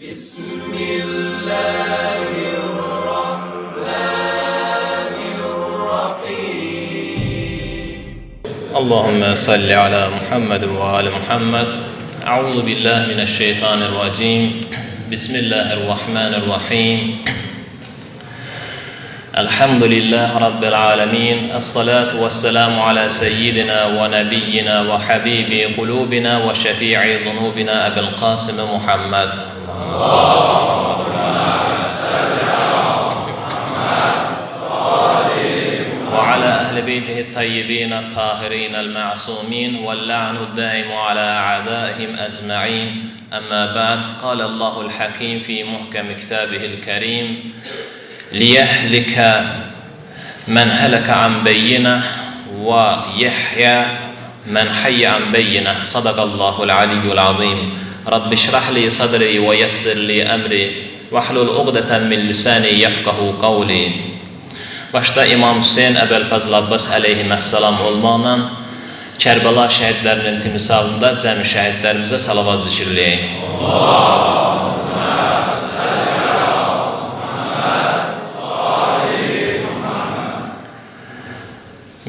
بسم الله الرحمن الرحيم اللهم صل على محمد وآل محمد. أعوذ بالله من الشيطان الرجيم. بسم الله الرحمن الرحيم. الحمد لله رب العالمين. الصلاة والسلام على سيدنا ونبينا وحبيب قلوبنا وشفيع ذنوبنا أبي القاسم محمد. وعلى أهل بيته الطيبين الطاهرين المعصومين واللعن الدائم على أعدائهم أجمعين. أما بعد، قال الله الحكيم في محكم كتابه الكريم: ليهلك من هلك عن بينه ويحيى من حي عن بينه. صدق الله العلي العظيم. رب اشرح لي صدري ويسر لي أمري واحلل عقدة من لساني يفقه قولي. Başta İmam Hüseyin Əbəlfəzl Abbas əleyhissalam olmaqla Kərbəla şəhidlərinin timsalında cəmi şəhidlərimizə salavat zikirləyək.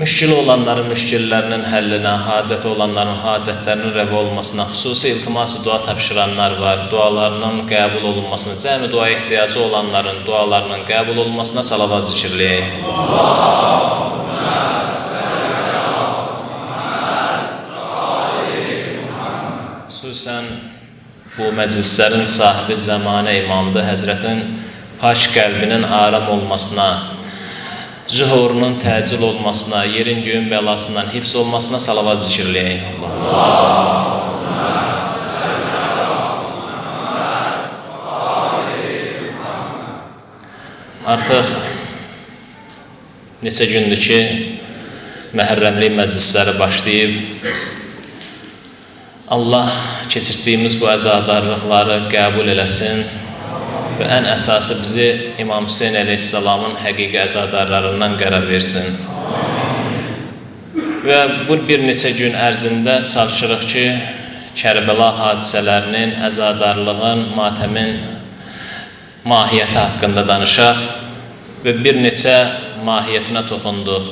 Müşkil olanların müşkillərinin həllinə, hacəti olanların hacətlərinin rəva olmasına, xüsusi iltiması dua tapşıranlar var. Dualarının qəbul olunmasına, cəmi dua ehtiyacı olanların dualarının qəbul olunmasına salavat zikirləyək. Xüsusən bu məclislərin sahibi zamanə imamıdır Həzrətin pak qəlbinin aram olmasına, zühurunun təcil olmasına, yerin göğün bəlasından hifz olmasına salavat zikirləyək. Artıq neçə gündür ki, məhərrəmlik məclisləri başlayıb. Allah keçirdiyimiz bu əzadarlıqları qəbul eləsin və ən əsası bizi İmam Hüseyin əleyhissalamın həqiqi əzadarlarından qərar versin. Və bu bir neçə gün ərzində çalışırıq ki, Kərbəla hadisələrinin, əzadarlığın, matəmin mahiyyəti haqqında danışaq və bir neçə mahiyyətinə toxunduq.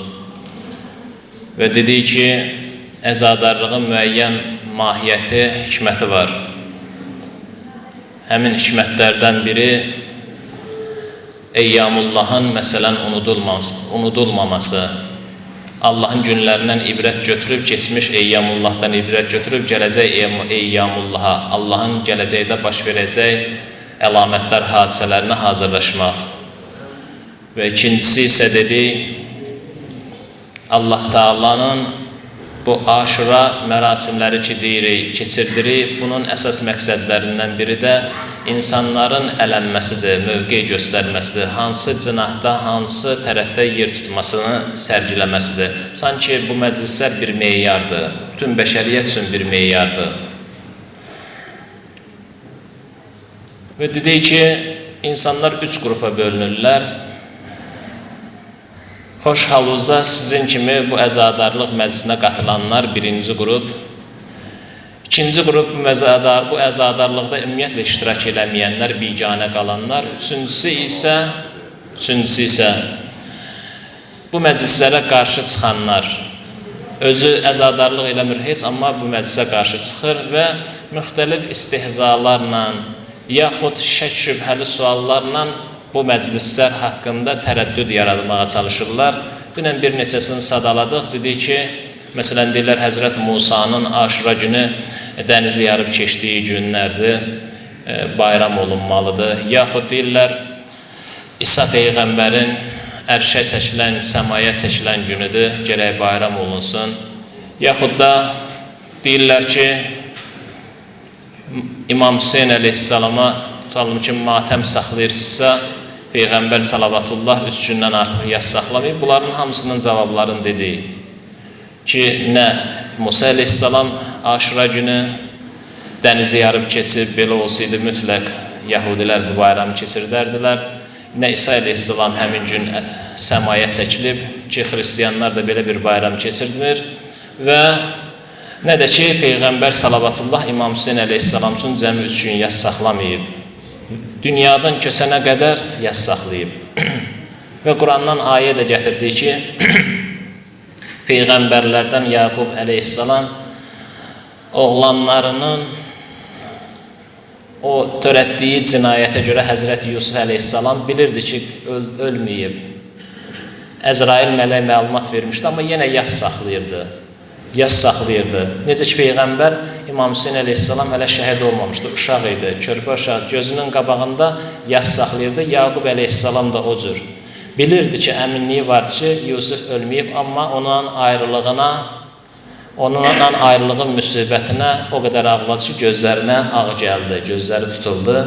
Və dedik ki, əzadarlığın müəyyən mahiyyəti, hikməti var. Həmin hikmətlərdən biri Eyyamullahın məsələn unudulmaması. Allahın günlərindən ibrət götürüb, keçmiş Eyyamullahdan ibrət götürüb, gələcək Eyyamullaha, Allahın gələcəkdə baş verəcək əlamətlər hadisələrinə hazırlaşmaq. Və ikincisi isə dedik, Allah Taala'nın bu aşura mərasimləri ki deyirik, keçirdirik, bunun əsas məqsədlərindən biri də insanların ələnməsidir, mövqe göstərməsidir, hansı cinahda, hansı tərəfdə yer tutmasını sərgiləməsidir. Sanki bu məclislər bir meyardır, bütün bəşəriyyət üçün bir meyardır. Və dedik ki, insanlar üç qrupa bölünürlər. Xoş halınızda sizin kimi bu əzadarlıq məclisinə qatılanlar birinci qrup. İkinci qrup bu əzadarlıqda ümumiyyətlə iştirak eləməyənlər, biganə qalanlar. Üçüncüsü isə bu məclislərə qarşı çıxanlar. Özü əzadarlıq eləmir heç, amma bu məclisə qarşı çıxır və müxtəlif istihzalarla yaxud şək şübhəli suallarla bu məclislər haqqında tərəddüd yaratmağa çalışırlar. Dünən bir neçəsini sadaladıq. Dedik ki, məsələn, deyirlər, Həzrət Musanın aşura günü dənizi yarıb keçdiyi günlərdir, bayram olunmalıdır. Yaxud deyirlər, İsa Peyğəmbərin ərşə çəkilən, səmaya çəkilən günüdür, gərək bayram olunsun. Yaxud da deyirlər ki, İmam Hüseyin əleyhissalama tutalım ki, matəm saxlayırsınızsa, Peyğəmbər salavatullah 3 gündən artıq yas saxlamayıb. Bunların hamısının cavablarını dedik ki, nə Musa əleyhissalam aşura günü dənizi yarıb keçib, belə olsaydı mütləq Yahudilər bu bayramı keçirdərdilər. Nə İsa əleyhissalam həmin gün səmaya çəkilib ki, xristiyanlar da belə bir bayram keçirdilir və nə də ki, Peyğəmbər salavatullah İmam Hüseyin əleyhissalam üçün cəmi 3 gün yas saxlamayıb. dünyadan köçənə qədər yas saxlayıb. Və Qurandan ayə də gətirdi ki, Peyğəmbərlərdən Yaqub əleyhissalam oğlanlarının o törətdiyi cinayətə görə Həzrəti Yusuf əleyhissalam bilirdi ki, ölməyib. Əzrail mələk məlumat vermişdi, amma yenə yas saxlayırdı. Necə ki, Peyğəmbər İmam Hüseyin əleyhissalam hələ şəhid olmamışdı, uşaq idi, körpə uşaq, gözünün qabağında yas saxlayırdı. Yaqub əleyhissalam da o cür. Bilirdi ki, əminliyi vardı ki, Yusuf ölməyib, amma onunla ayrılığın müsibətinə o qədər ağladı ki, gözlərinə ağ gəldi, gözləri tutuldu.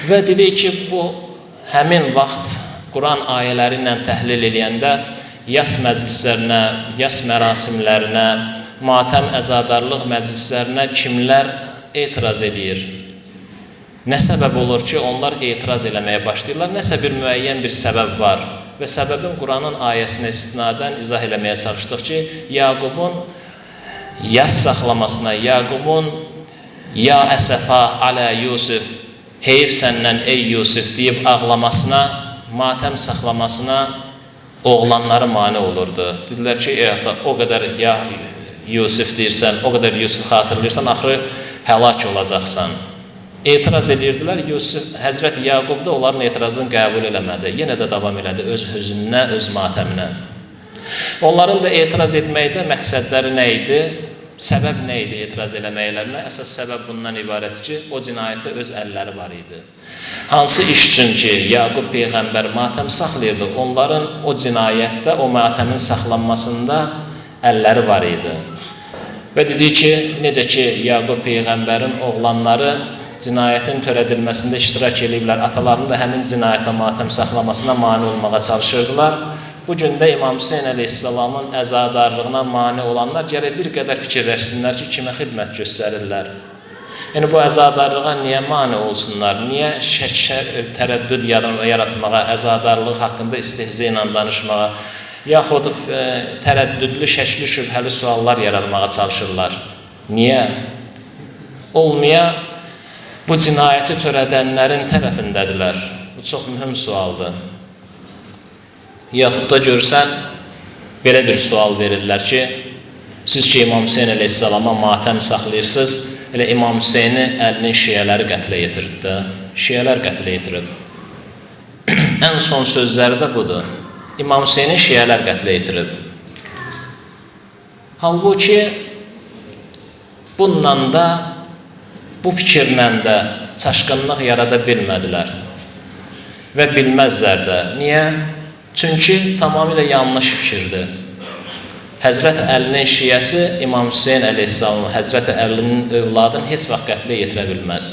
Və dedi ki, bu həmin vaxt Quran ayələri ilə təhlil edəndə yas məclislərinə, yas mərasimlərinə, matəm əzadarlıq məclislərinə kimlər etiraz edir? Nə səbəb olur ki, onlar etiraz eləməyə başlayırlar? Nəsə bir müəyyən bir səbəb var və səbəbin Quranın ayəsinə istinadən izah eləməyə çalışdıq ki, Yaqubun yas saxlamasına, Yaqubun ya əsəfə alə Yusuf, heyf səndən ey Yusuf deyib ağlamasına, matəm saxlamasına oğlanları mane olurdu. Dedilər ki, o qədər ya Yusuf deyirsən, o qədər Yusuf xatırlayırsan, axırı həlak olacaqsan. Etiraz edirdilər, Həzrəti Yaqub da onların etirazını qəbul eləmədi. Yenə də davam elədi öz hüznünə, öz matəminə. Onların da etiraz etməkdə məqsədləri nə idi? Səbəb nə idi etiraz eləməklərinə? Əsas səbəb bundan ibarətdir ki, o cinayətdə öz əlləri var idi. Hansı iş üçün ki, Yaqub Peyğəmbər matəm saxlayırdı, onların o cinayətdə, o matəmin saxlanmasında əlləri var idi. Və dedi ki, necə ki, Yaqub Peyğəmbərin oğlanları cinayətin törədilməsində iştirak ediblər, atalarını da həmin cinayətə matəm saxlamasına mane olmağa çalışırdılar. Bu gün də İmam Hüseyin əleyhissalamın əzadarlığına mane olanlar gərək bir qədər fikirləşsinlər ki, kimə xidmət göstərirlər. Yəni, bu əzadarlığa niyə mane olsunlar? Niyə tərəddüd yaratmağa, əzadarlıq haqqında istehza ilə danışmağa, yaxud tərəddüdlü, şəkli, şübhəli suallar yaratmağa çalışırlar? Niyə? Olmaya bu cinayəti törədənlərin tərəfindədirlər. Bu çox mühüm sualdır. Yaxud da görsən, belə bir sual verirlər ki, siz ki, İmam Hüseyin əleyhissalama matəm saxlayırsınız, elə İmam Hüseyni əlinin şiyələri qətlə yetirdi. Şiyələr qətlə yetirib. Ən son sözləri də budur. İmam Hüseyni şiyələr qətlə yetirib. Halbuki, bununla da, bu fikirlə də çaşqınlıq yarada bilmədilər və bilməzlər də. Niyə? Çünki tamamilə yanlış fikirdir. Həzrət Əlinin şiyəsi İmam Hüseyin əleyhissalamın, Həzrət Əlinin övladını heç vaxt qətlə yetirə bilməz.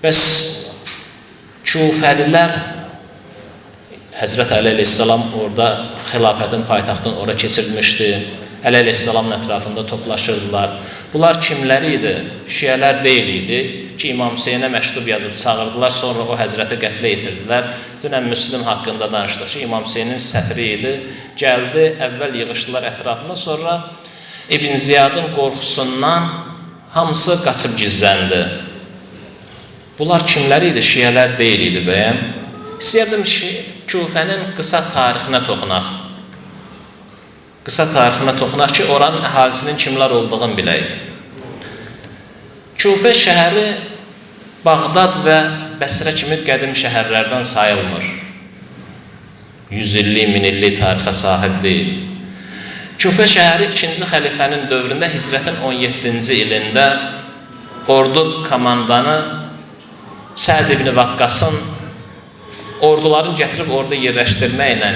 Bəs Küfəlilər, Həzrət Əli əleyhissalam orada xilafətin paytaxtını ora keçirmişdi. Əli əleyhissalamın ətrafında toplaşırdılar. Bunlar kimləri idi? Şiyələr deyil idi ki, İmam Hüseynə məktub yazıb çağırdılar, sonra o həzrəti qətlə yetirdilər. Dünən Müslim haqqında danışdıq ki, İmam Hüseynin səfiri idi. Gəldi, əvvəl yığışdılar ətrafında, sonra İbn Ziyadın qorxusundan hamısı qaçıb gizləndi. Bunlar kimləri idi? Şiyələr deyil idi bəyəm. İstəyərdim ki, Küfənin qısa tarixinə toxunaq. Qısa tarixinə toxunaq ki, oranın əhalisinin kimlər olduğunu bilək. Küfə şəhəri Bağdad və Bəsrə kimi qədim şəhərlərdən sayılmır. 100 illik, 1000 illik tarixə sahib deyil. Küfə şəhəri 2-ci xəlifənin dövründə hicrətin 17-ci ilində ordu komandanı Səd ibn Vaqqasın orduların gətirib orada yerləşdirməklə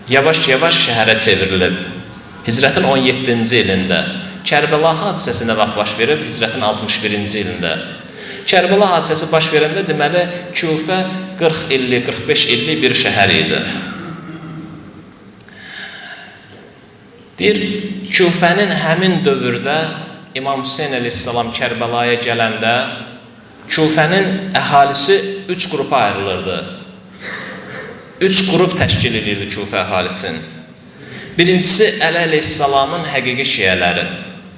yavaş-yavaş şəhərə çevrilib. Hicrətin 17-ci ilində Kərbəla hadisəsinə vaxt baş verib, hicrətin 61-ci ilində. Kərbəla hadisəsi baş verəndə deməli Küfə 40 illik, 45 illik bir şəhər idi. Deyir, Küfənin həmin dövrdə İmam Hüseyin əleyhissalam Kərbəlaya gələndə Küfənin əhalisi 3 qrupa ayrılırdı. 3 qrup təşkil edirdi Küfə əhalisini. Birincisi Əli əleyhissalamın həqiqi şiyələri.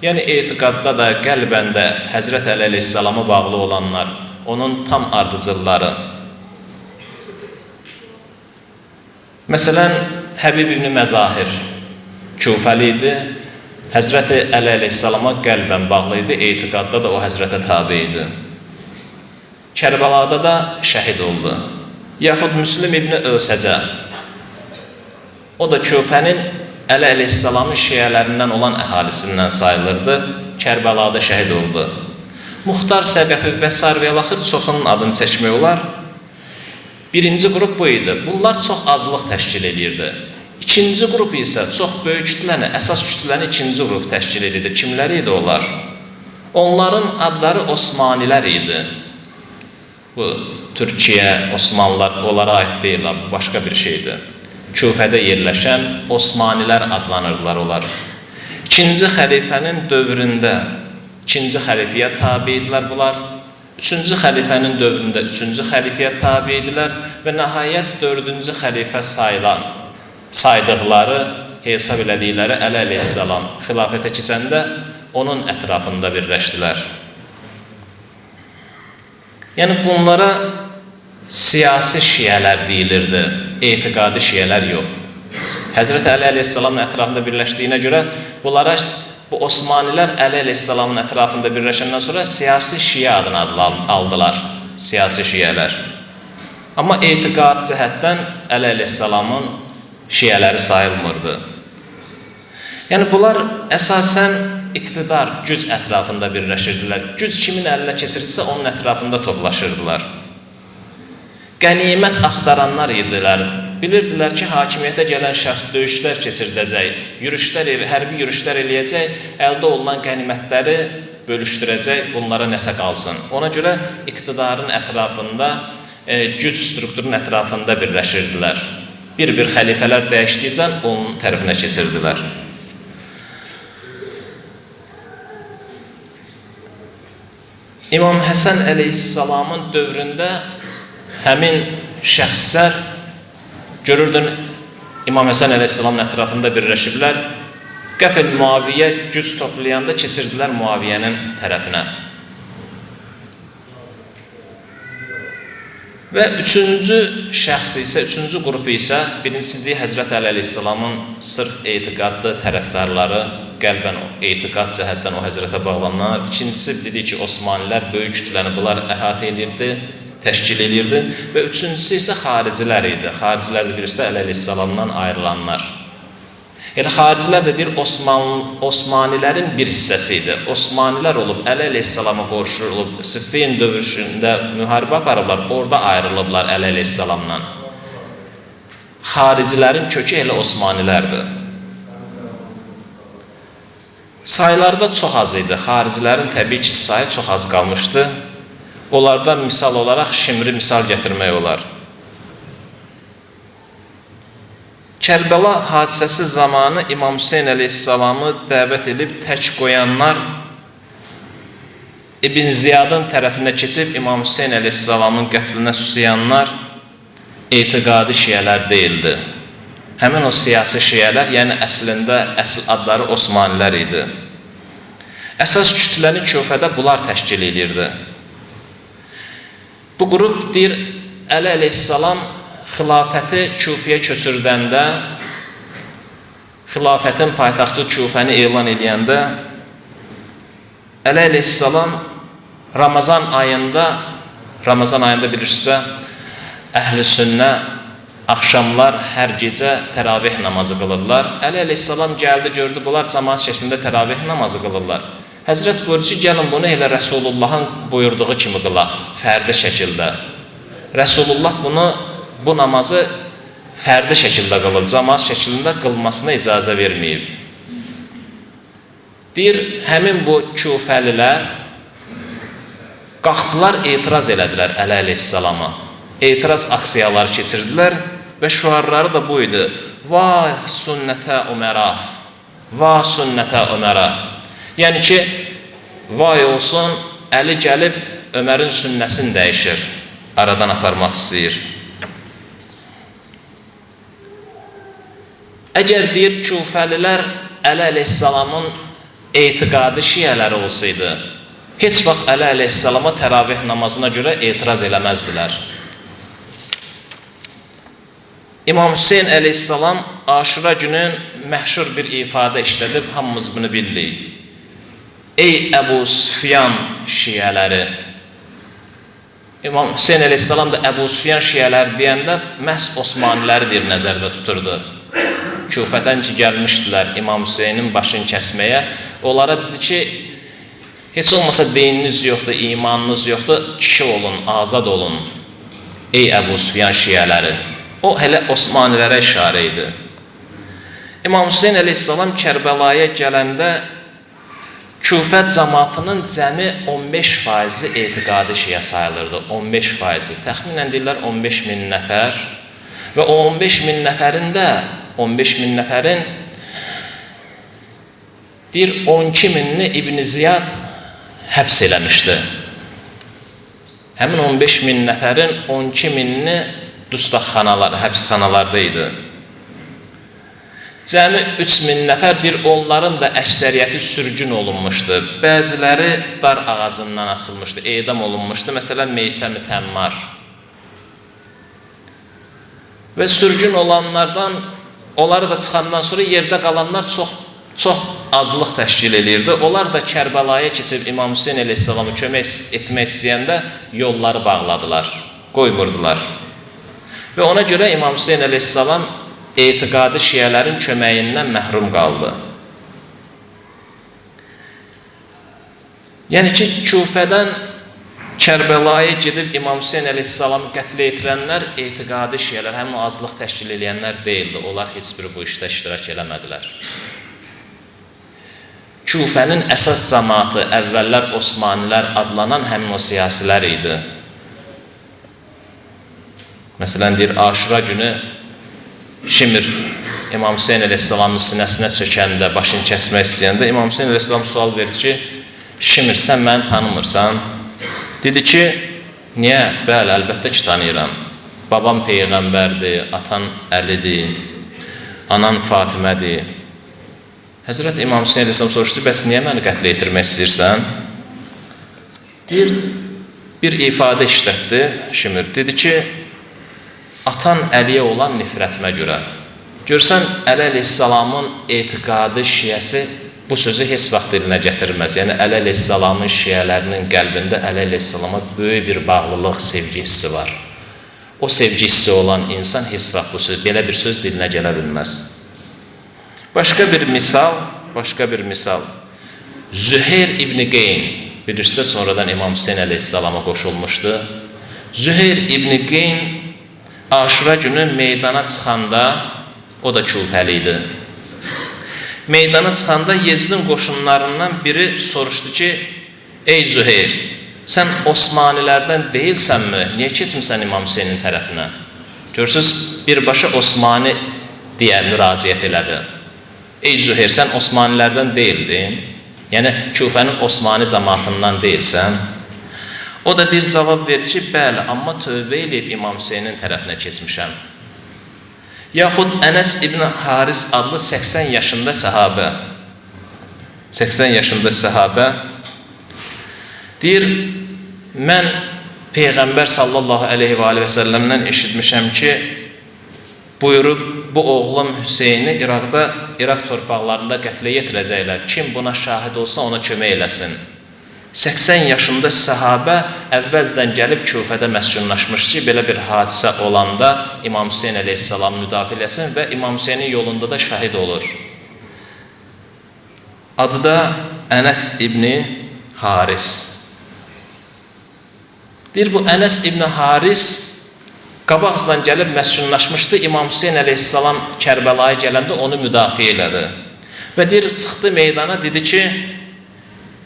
Yəni etiqadda da, qəlbən də Həzrət Əli əleyhissalama bağlı olanlar. onun tam ardıcılları. Məsələn, Həbib ibn Məzahir Küfəli idi. Həzrəti Əli əleyhissalama qəlbən bağlı idi, etiqadda da o həzrətə tabi idi. Kərbəlada da şəhid oldu. Yaxud Müslim ibn Ösəcə, o da Küfənin Əli əleyhissalamın şiyələrindən olan əhalisindən sayılırdı. Kərbəlada şəhid oldu. Muxtar Səqəfi və Sarviyalaxır çoxunun adını çəkmək olar. Birinci qrup bu idi. Bunlar çox azlıq təşkil edirdi. İkinci qrup isə çox böyük kütləni, əsas kütləni ikinci qrup təşkil edirdi. Kimləri idi onlar? Onların adları Osmanilər idi. Bu Türkiyə, Osmanlılar onlara aid deyil, bu başqa bir şeydir. Küfədə yerləşən Osmanilər adlanırdılar onlar. İkinci xəlifənin dövründə ikinci xəlifəyə tabi idilər bunlar. Üçüncü xəlifənin dövründə üçüncü xəlifəyə tabi idilər və nəhayət dördüncü xəlifə saydıqları, hesab elədikləri Əli əleyhissalam xilafətə keçəndə onun ətrafında birləşdilər. Yəni bunlara siyasi şiyələr deyilirdi, etiqadi şiyələr yox. Həzrət Əli əleyhissalamın ətrafında birləşdiyinə görə bunlara bu Osmanilər Əli əleyhissalamın ətrafında birləşəndən sonra siyasi şiə adını aldılar, siyasi şiyələr. Amma etiqad cəhətdən Əli əleyhissalamın şiyələri sayılmırdı. Yəni bunlar əsasən iqtidar, güc ətrafında birləşirdilər. Güc kimin əlinə keçirdisə onun ətrafında toplaşırdılar. Qənimət axtaranlar idilər. Bilirdilər ki, hakimiyyətə gələn şəxs döyüşlər keçirdəcək, hərbi yürüşlər eləyəcək, əldə olunan qənimətləri bölüşdürəcək, bunlara nəsə qalsın. Ona görə iqtidarın ətrafında, güc strukturunun ətrafında birləşirdilər. Bir-bir xəlifələr dəyişdikcə onun tərəfinə keçirdilər. İmam Həsən əleyhissalamın dövründə həmin şəxslər görürdün, İmam Həsən əleyhissalamın ətrafında birləşiblər, qəfil Muaviyyə güc toplayanda keçirdilər Muaviyyənin tərəfinə. Və üçüncü şəxs isə, üçüncü qrup isə, birincisi Həzrət Əli əleyhissalamın sırf etiqadlı tərəfdarları, qəlbən etiqad cəhətdən o həzrətə bağlananlar. İkincisi dedik ki, Osmanilər böyük kütləni bunlar əhatə edirdi, təşkil edirdi və üçüncüsü isə xaricilər idi. Xaricilər də birisi də Əli əleyhissalamdan ayrılanlar. Yəni xaricilər də deyir, Osmanilərin bir hissəsi idi. Osmanilər olub, Əli əleyhissalama qorşulub, Siffin dövüşündə müharibə aparıblar, orada ayrılıblar Əli əleyhissalamdan. Xaricilərin kökü elə Osmanilərdir. Sayıları da çox az idi. Xaricilərin təbii ki, sayı çox az qalmışdı. Onlardan misal olaraq Şimri misal gətirmək olar. Kərbəla hadisəsi zamanı İmam Hüseyin əleyhissalamı dəvət edib tək qoyanlar İbn Ziyadın tərəfinə keçib İmam Hüseyin əleyhissalamın qətlinə susayanlar etiqadi şiyələr deyildi. Həmin o siyasi şiyələr, yəni əslində əsl adları Osmanilər idi. Əsas kütləni Küfədə bunlar təşkil edirdi. Bu qrup deyir, Əli əleyhissalam xilafəti Küfəyə köçürdəndə, xilafətin paytaxtı Küfəni elan edəndə, Əli əleyhissalam Ramazan ayında bilirsinizsə, əhl-i sünnə axşamlar hər gecə təravih namazı qılırlar. Əli əleyhissalam gəldi, gördü, bunlar cəmaat şəklində təravih namazı qılırlar. Həzrət buyurdu ki, gəlin bunu elə Rəsulullahın buyurduğu kimi qılaq, fərdi şəkildə. Rəsulullah bu namazı fərdi şəkildə qılıb, cəmaat şəklində qılmasına icazə verməyib. Deyir, həmin bu Küfəlilər qalxdılar, etiraz elədilər Əli əleyhissalama. Etiraz aksiyaları keçirdilər və şüarları da bu idi. Va sünnətə Ömərə, va sünnətə Ömərə. Yəni ki, vay olsun, Əli gəlib Ömərin sünnəsini dəyişir, aradan aparmaq istəyir. Əgər deyir Küfəlilər Əli əleyhissalamın etiqadi şiyələri olsaydı, heç vaxt Əli əleyhissalama təravih namazına görə etiraz eləməzdilər. İmam Hüseyin əleyhissalam Aşura günün məşhur bir ifadə işlədib, hamımız bunu bilirik. Ey Əbu Süfyan şiyələri! İmam Hüseyin əleyhissalam da Əbu Süfyan şiyələri deyəndə məhz Osmaniləri bir nəzərdə tuturdu. Küfədən ki gəlmişdilər İmam Hüseynin başını kəsməyə. Onlara dedi ki, heç olmasa dininiz yoxdur, imanınız yoxdur, kişi olun, azad olun. Ey Əbu Süfyan şiyələri! O hələ Osmanilərə işarə idi. İmam Hüseyin əleyhissalam Kərbəlaya gələndə Küfə cəmaatının cəmi 15% etiqadi şiə sayılırdı. 15%. Təxminən deyirlər 15.000 nəfər. Və o 15.000 nəfərin də 15.000 nəfərin deyir 12.000-ni İbn Ziyad həbs eləmişdi. Həmin 15.000 nəfərin 12.000-ni dustaqxanalar, həbsxanalarda idi. Cəmi 3.000 nəfər deyir, onların da əksəriyyəti sürgün olunmuşdu. Bəziləri dar ağacından asılmışdı, edam olunmuşdu. Məsələn, Meysəm-i Təmmar. Və sürgün olanlardan, onları da çıxandan sonra yerdə qalanlar çox azlıq təşkil edirdi. Onlar da Kərbəlaya keçib İmam Hüseyin əleyhissalamı kömək etmək istəyəndə yolları bağladılar, qoymurdular. Və ona görə İmam Hüseyin əleyhissalam etiqadi şiyələrin köməyindən məhrum qaldı. Yəni ki, Küfədən Kərbəlaya gedib İmam Hüseyin əleyhissalamı qətlə yetirənlər etiqadi şiyələr, həmin azlıq təşkil edənlər deyildi. Onlar heç biri bu işdə iştirak eləmədilər. Küfənin əsas cəmaatı əvvəllər Osmanilər adlanan həmin o siyasilər idi. Məsələn, deyir, Aşura günü Şimr İmam Hüseyin əleyhissalamın sinəsinə çökəndə, başını kəsmək istəyəndə İmam Hüseyin əleyhissalam sual verdi ki, Şimr, sən məni tanımırsan? Dedi ki, niyə? Bəli, əlbəttə ki, tanıyıram. Babam Peyğəmbərdir, atan Əlidir, anan Fatimədir. Həzrət İmam Hüseyin əleyhissalam soruşdu, bəs niyə məni qətlə yetirmək istəyirsən? Deyir, bir ifadə işlətdi Şimr. Dedi ki, atan Əliyə olan nifrətimə görə. Görsən, Əli əleyhissalamın etiqadi şiyəsi bu sözü heç vaxt dilinə gətirməz. Yəni, Əli əleyhissalamın şiyələrinin qəlbində Əli əleyhissalama böyük bir bağlılıq, sevgi hissi var. O sevgi hissi olan insan heç vaxt bu söz, belə bir söz dilinə gələ bilməz. Başqa bir misal. Züheyr İbn Qeyn, bilirsiniz, sonradan İmam Hüseyin əleyhissalama qoşulmuşdu. Züheyr İbn Qeyn Aşura günü meydana çıxanda, o da Küfəli idi. Meydana çıxanda Yezdin qoşunlarından biri soruşdu ki, ey Züheyr, sən Osmanilərdən deyilsənmi? Niyə keçmirsən İmam Hüseynin tərəfinə? Görürsünüz, birbaşa Osmani deyə müraciət elədi. Ey Züheyr, sən Osmanilərdən deyildin, yəni Küfənin Osmani cəmaatından deyilsən. O da bir cavab verdi ki, bəli, amma tövbə eləyib İmam Hüseynin tərəfinə keçmişəm. Yaxud Ənəs İbn Haris adlı 80 yaşında səhabə deyir, mən Peyğəmbər sallallahu aleyhi və aleyhi və səlləmdən eşitmişəm ki, buyurub bu oğlum Hüseyni İraq torpaqlarında qətlə yetirəcəklər. Kim buna şahid olsa ona kömək eləsin. 80 yaşında səhabə əvvəlcədən gəlib Küfədə məskunlaşmış ki, belə bir hadisə olanda İmam Hüseyin əleyhissalam müdafiə eləsin və İmam Hüseynin yolunda da şahid olur. Adı da Ənəs İbn Haris. Deyir, bu Ənəs İbn Haris qabaqcadan gəlib məskunlaşmışdı. İmam Hüseyin əleyhissalam Kərbəlaya gələndə onu müdafiə elədi. Və deyir, çıxdı meydana, dedi ki,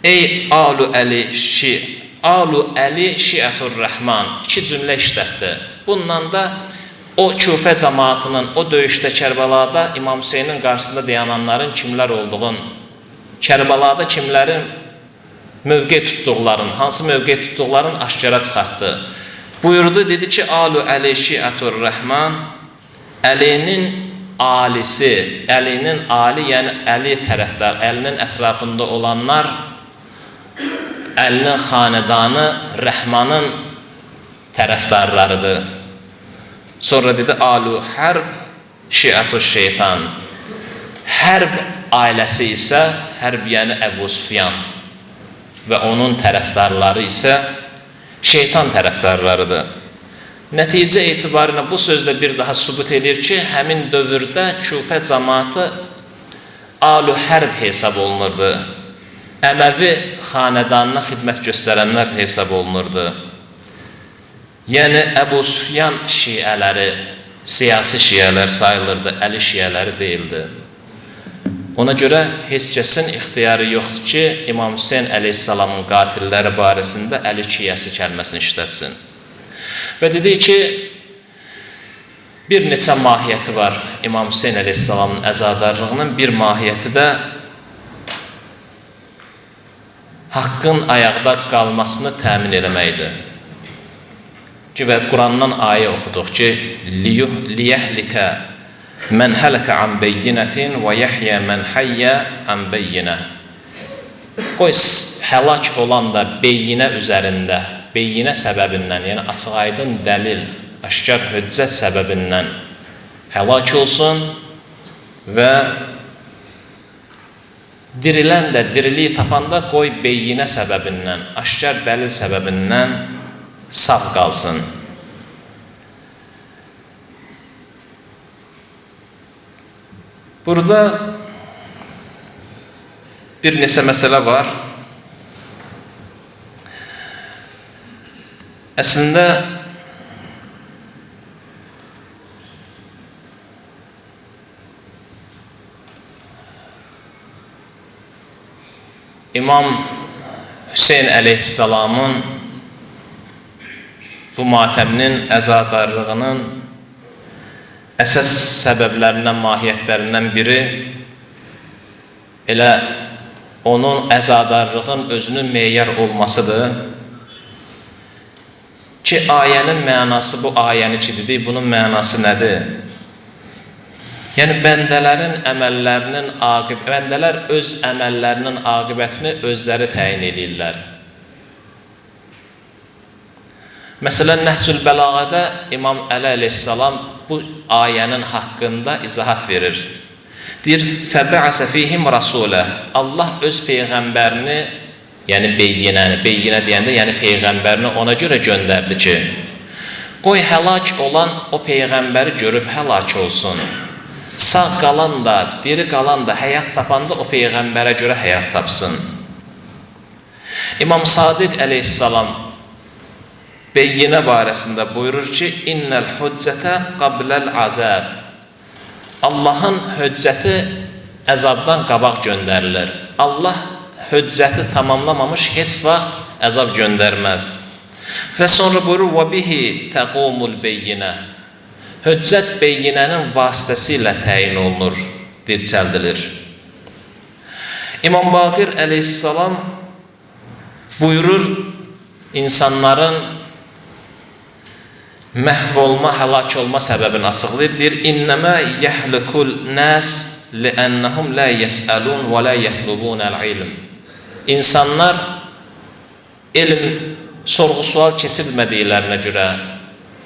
ey Alu Əli Şiətur Rəhman, 2 cümlə işlətdi. Bundan da o Küfə cəmaatının, o döyüşdə Kərbəlada İmam Hüseynin qarşısında dayananların kimlər olduğunu, Kərbəlada kimlərin mövqe tutduqlarını, hansı mövqe tutduqlarını aşkara çıxartdı. Buyurdu, dedi ki, Alu Əli Şiətur Rəhman, Əlinin alisi, Əlinin ali, yəni Əli tərəfdar, Əlinin ətrafında olanlar Əlinin xanedanı Rəhmanın tərəfdarlarıdır. Sonra dedi, Alu Hərb, Şiatu Şeytan. Hərb ailəsi isə, Hərb yəni Əbu Süfyan və onun tərəfdarları isə şeytan tərəfdarlarıdır. Nəticə etibarına bu sözlə bir daha sübut edir ki, həmin dövrdə Küfə cəmaatı Alu Hərb hesab olunurdu. Əməvi xanedanına xidmət göstərənlər hesab olunurdu. Yəni Əbu Süfyan şiələri, siyasi şiələr sayılırdı, Əli şiələri deyildi. Ona görə heç kəsin ixtiyarı yoxdur ki, İmam Hüseyin əleyhissalamın qatilləri barəsində Əli şiəsi kəlməsini işlətsin. Və dedik ki, bir neçə mahiyyəti var İmam Hüseyin əleyhissalamın əzadarlığının. Bir mahiyyəti də haqqın ayaqda qalmasını təmin eləməkdir. Və Qurandan ayə oxuduq ki, liyəhlikə mən hələkə an beyyinətin və yəhyə mən həyyə an beyyinə. Qoy həlak olan da beyyinə üzərində, beyyinə səbəbindən, yəni açıq aydın dəlil, aşkar hüccət səbəbindən həlak olsun və dirilən də diriliyi tapanda qoy beyyinə səbəbindən, aşkar dəlil səbəbindən sağ qalsın. Burada bir neçə məsələ var. Əslində İmam Hüseyin əleyhissalamın bu matəminin, əzadarlığının əsas səbəblərindən, mahiyyətlərindən biri elə onun əzadarlığın özünün meyar olmasıdır ki, ayənin mənası, bu ayəni ki dedik, bunun mənası nədir? Yəni, bəndələrin əməllərinin bəndələr öz əməllərinin aqibətini özləri təyin edirlər. Məsələn, Nəhcül Bəlağədə İmam Əli əleyhissalam bu ayənin haqqında izahat verir. Deyir, fəbəəsə fihim rasulə. Allah öz peyğəmbərini, yəni beyyinəni, beyyinə deyəndə, yəni peyğəmbərini ona görə göndərdi ki, qoy həlak olan o peyğəmbəri görüb həlak olsun. Sağ qalan da, diri qalan da, həyat tapanda o peyğəmbərə görə həyat tapsın. İmam Sadiq əleyhissalam beyyinə barəsində buyurur ki, İnnəl hüccətə qabləl azəb. Allahın hüccəti əzabdan qabaq göndərilir. Allah hüccəti tamamlamamış heç vaxt əzab göndərməz. Və sonra buyurur, və bihi təqumul beyyinə. Hüccət beyyinənin vasitəsilə təyin olunur, dirçəldilir. İmam Baqir əleyhissalam buyurur, insanların məhv olma, həlak olma səbəbini açıqlayır. Deyir, İnnəmə yəhlikul nəs liənnəhum lə yəsəlun və lə yətlubunəl ilm. İnsanlar elm sorğu-sual keçirmədiklərinə görə,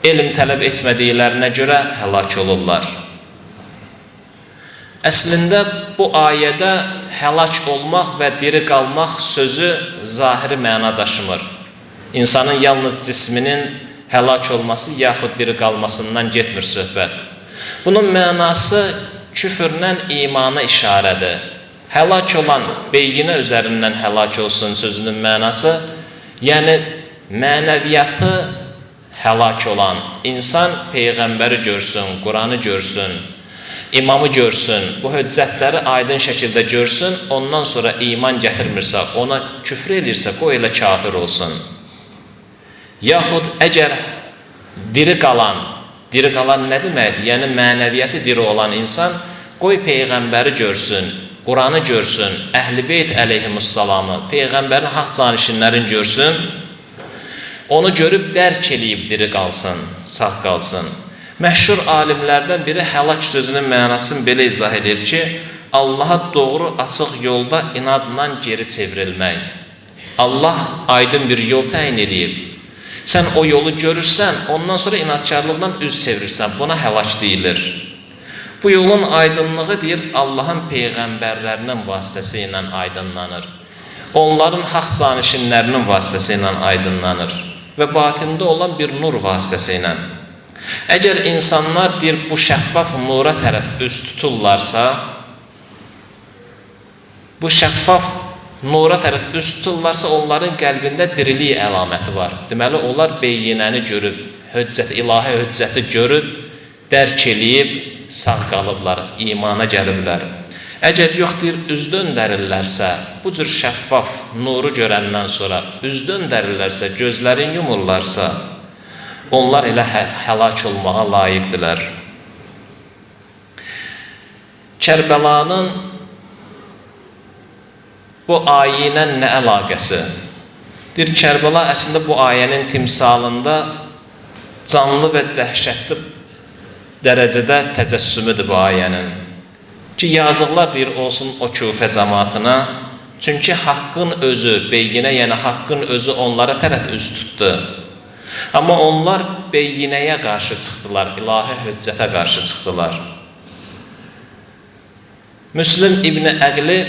elm tələb etmədiklərinə görə həlak olurlar. Əslində, bu ayədə həlak olmaq və diri qalmaq sözü zahiri məna daşımır. İnsanın yalnız cisminin həlak olması yaxud diri qalmasından getmir söhbət. Bunun mənası küfrlə imana işarədir. Həlak olan beyyinə üzərindən həlak olsun sözünün mənası, yəni mənəviyyatı həlak olan insan peyğəmbəri görsün, Quranı görsün, imamı görsün, bu hüccətləri aydın şəkildə görsün, ondan sonra iman gətirmirsə, ona küfr edirsə, qoy elə kafir olsun. Yaxud əgər diri qalan nə deməkdir? Yəni mənəviyyəti diri olan insan qoy peyğəmbəri görsün, Quranı görsün, Əhl-i Beyt əleyhimussalamı, peyğəmbərin haqq canişinlərini görsün, onu görüb dərk eləyib diri qalsın, sağ qalsın. Məşhur alimlərdən biri həlak sözünün mənasını belə izah edir ki, Allaha doğru açıq yolda inadla geri çevrilmək. Allah aydın bir yol təyin edib. Sən o yolu görürsən, ondan sonra inatkarlıqla üz çevirirsən. Buna həlak deyilir. Bu yolun aydınlığı deyir, Allahın peyğəmbərlərinin vasitəsilə aydınlanır. Onların haqq canişinlərinin vasitəsilə aydınlanır. Və batində olan bir nur vasitəsilə. Əgər insanlar deyir, bu şəffaf nura tərəf üz tuturlarsa, bu şəffaf nura tərəf üz tuturlarsa, onların qəlbində dirilik əlaməti var. Deməli, onlar beyinəni görüb, ilahi hüccəti görüb, dərk eləyib, sağ qalıblar, imana gəliblər. Əgər yox deyir, üz döndərirlərsə, bu cür şəffaf nuru görəndən sonra üz döndərirlərsə, gözlərin yumurlarsa, onlar elə həlak olmağa layiqdilər. Kərbəlanın bu ayə ilə nə əlaqəsi? Deyir, Kərbəla əslində bu ayənin timsalında canlı və dəhşətli dərəcədə təcəssümüdür bu ayənin. Ki, yazıqlar deyir olsun o Küfə cəmaatına, çünki haqqın özü, beyinə, yəni haqqın özü onlara tərəf üz tutdu. Amma onlar beyinəyə qarşı çıxdılar, ilahi hüccətə qarşı çıxdılar. Müslim İbn Əqli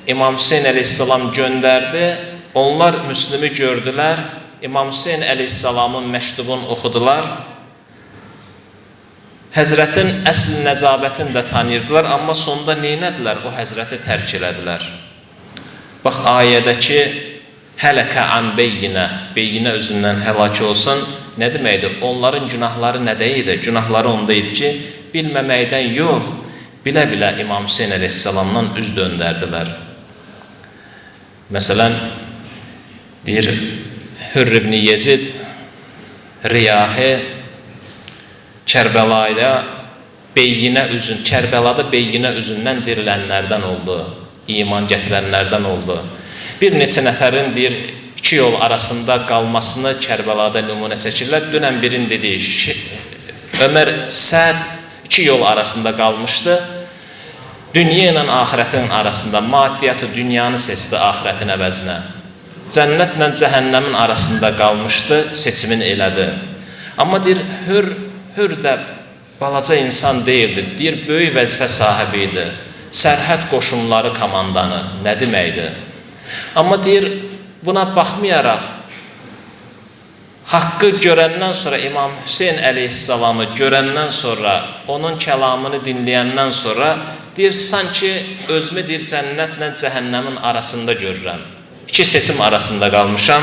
İmam Hüseyin əleyhissalam göndərdi, onlar Müslimi gördülər, İmam Hüseyin əleyhissalamın məktubunu oxudular, Həzrətin əsl nəcabətini də tanıyırdılar, amma sonda neynədilər? O Həzrəti tərk elədilər. Bax, ayədəki hələkə an beyinə, beyinə özündən həlak olsun, nə deməkdir? Onların günahları nədə idi? Günahları onda idi ki, bilməməkdən yox, bilə-bilə İmam Hüseyin əleyhissalamdan üz döndərdilər. Məsələn, deyir, Hürr ibn Yezid, Riyahi, Kərbəlada beyinə üzündən dirilənlərdən oldu, iman gətirənlərdən oldu. Bir neçə nəfərin deyir, iki yol arasında qalmasını Kərbəlada nümunə çəkirlər. Dünən birin dediyi, Ömər Səd iki yol arasında qalmışdı. Dünya ilə axirətin arasında, maddiyyatı dünyanı seçdi axirətin əvəzinə. Cənnətlə cəhənnəmin arasında qalmışdı, seçimin elədi. Amma deyir, Hür də balaca insan deyildi, deyir, böyük vəzifə sahibi idi, sərhəd qoşunları komandanı, nə deməkdir? Amma deyir, buna baxmayaraq, haqqı görəndən sonra, İmam Hüseyin əleyhissalamı görəndən sonra, onun kəlamını dinləyəndən sonra, deyir, sanki özümü deyir, cənnətlə cəhənnəmin arasında görürəm. İki seçim arasında qalmışam,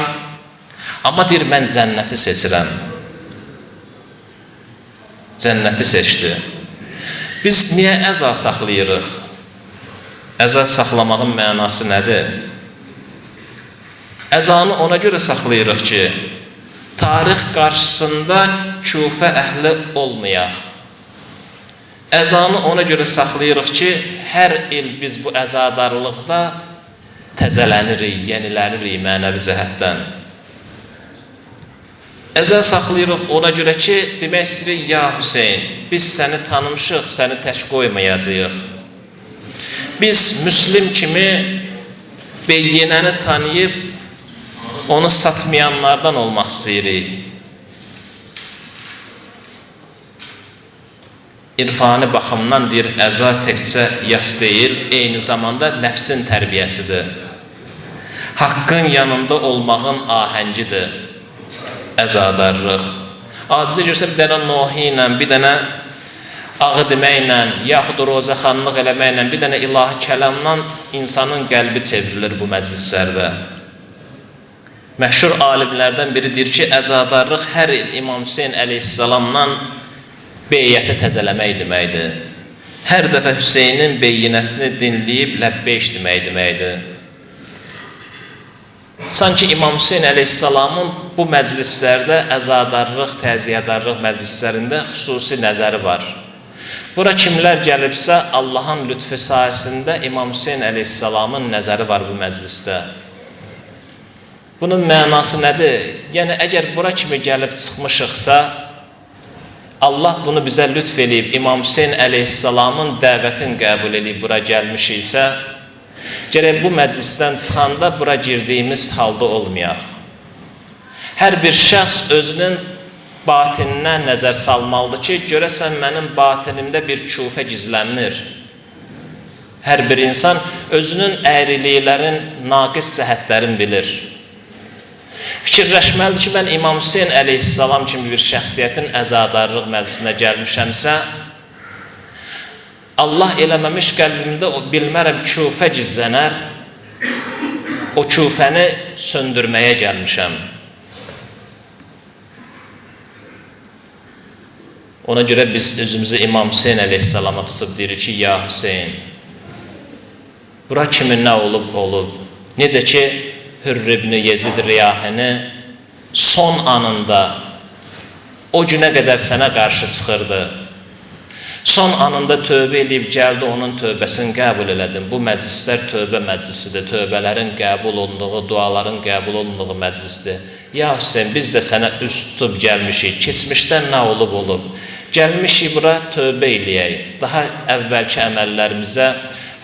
amma deyir, mən cənnəti seçirəm. Cənnəti seçdi. Biz niyə əza saxlayırıq? Əza saxlamağın mənası nədir? Əzanı ona görə saxlayırıq ki, tarix qarşısında Küfə əhli olmayaq. Əzanı ona görə saxlayırıq ki, hər il biz bu əzadarlıqda təzələnirik, yenilənirik mənəvi cəhətdən. Əzə saxlayırıq ona görə ki, demək istəyirik, ya Hüseyin, biz səni tanımışıq, səni tək qoymayacağıq. Biz Müslim kimi beyinəni tanıyıb, onu satmayanlardan olmaq istəyirik. İrfani baxımdan deyir, əza təkcə yas deyil, eyni zamanda nəfsin tərbiyəsidir. Haqqın yanında olmağın ahəngidir. Əzadarlıq. Acizə görsə bir dənə nohi ilə, bir dənə ağı deməklə, yaxud rozaxanlıq eləməklə, bir dənə ilahi kəlamla insanın qəlbi çevrilir bu məclislərdə. Məşhur alimlərdən biri deyir ki, əzadarlıq hər il İmam Hüseyin əleyhissalamla beyyəti təzələmək deməkdir. Hər dəfə Hüseynin beyyinəsini dinləyib ləbbeyş deməkdir. Sanki İmam Hüseyin əleyhissalamın bu məclislərdə əzadarlıq, təziyyədarlıq məclislərində xüsusi nəzəri var. Bura kimlər gəlibsə, Allahın lütfü sayəsində İmam Hüseyin əleyhissalamın nəzəri var bu məclisdə. Bunun mənası nədir? Yəni, əgər bura kimi gəlib çıxmışıqsa, Allah bunu bizə lütf eləyib, İmam Hüseyin əleyhissalamın dəvətini qəbul eləyib bura gəlmişiksə, Gərək bu məclisdən çıxanda bura girdiyimiz halda olmayaq. Hər bir şəxs özünün batininə nəzər salmalıdır ki, görəsən mənim batinimdə bir küfə gizlənmir. Hər bir insan özünün əyriliklərin, naqis cəhətlərini bilir. Fikirləşməlidir ki, mən İmam Hüseyin əleyhissalam kimi bir şəxsiyyətin əzadarlıq məclisinə gəlmişəmsə, Allah eləməmiş qəlbimdə bilmərəm küfə gizlənər, o küfəni söndürməyə gəlmişəm. Ona görə biz özümüzü İmam Hüseyin əleyhissalama tutub deyirik ki, ya Hüseyin, bura kimin nə olub? Necə ki, Hürr ibn Yezid Riyahini son anında o günə qədər sənə qarşı çıxırdı. Son anında tövbə edib gəldi, onun tövbəsini qəbul elədin. Bu məclislər tövbə məclisidir, tövbələrin qəbul olunduğu, duaların qəbul olunduğu məclisdir. Ya Hüseyin, biz də sənə üz tutub gəlmişik, keçmişdən nə olub? Gəlmişik bura tövbə eləyək, daha əvvəlki əməllərimizə,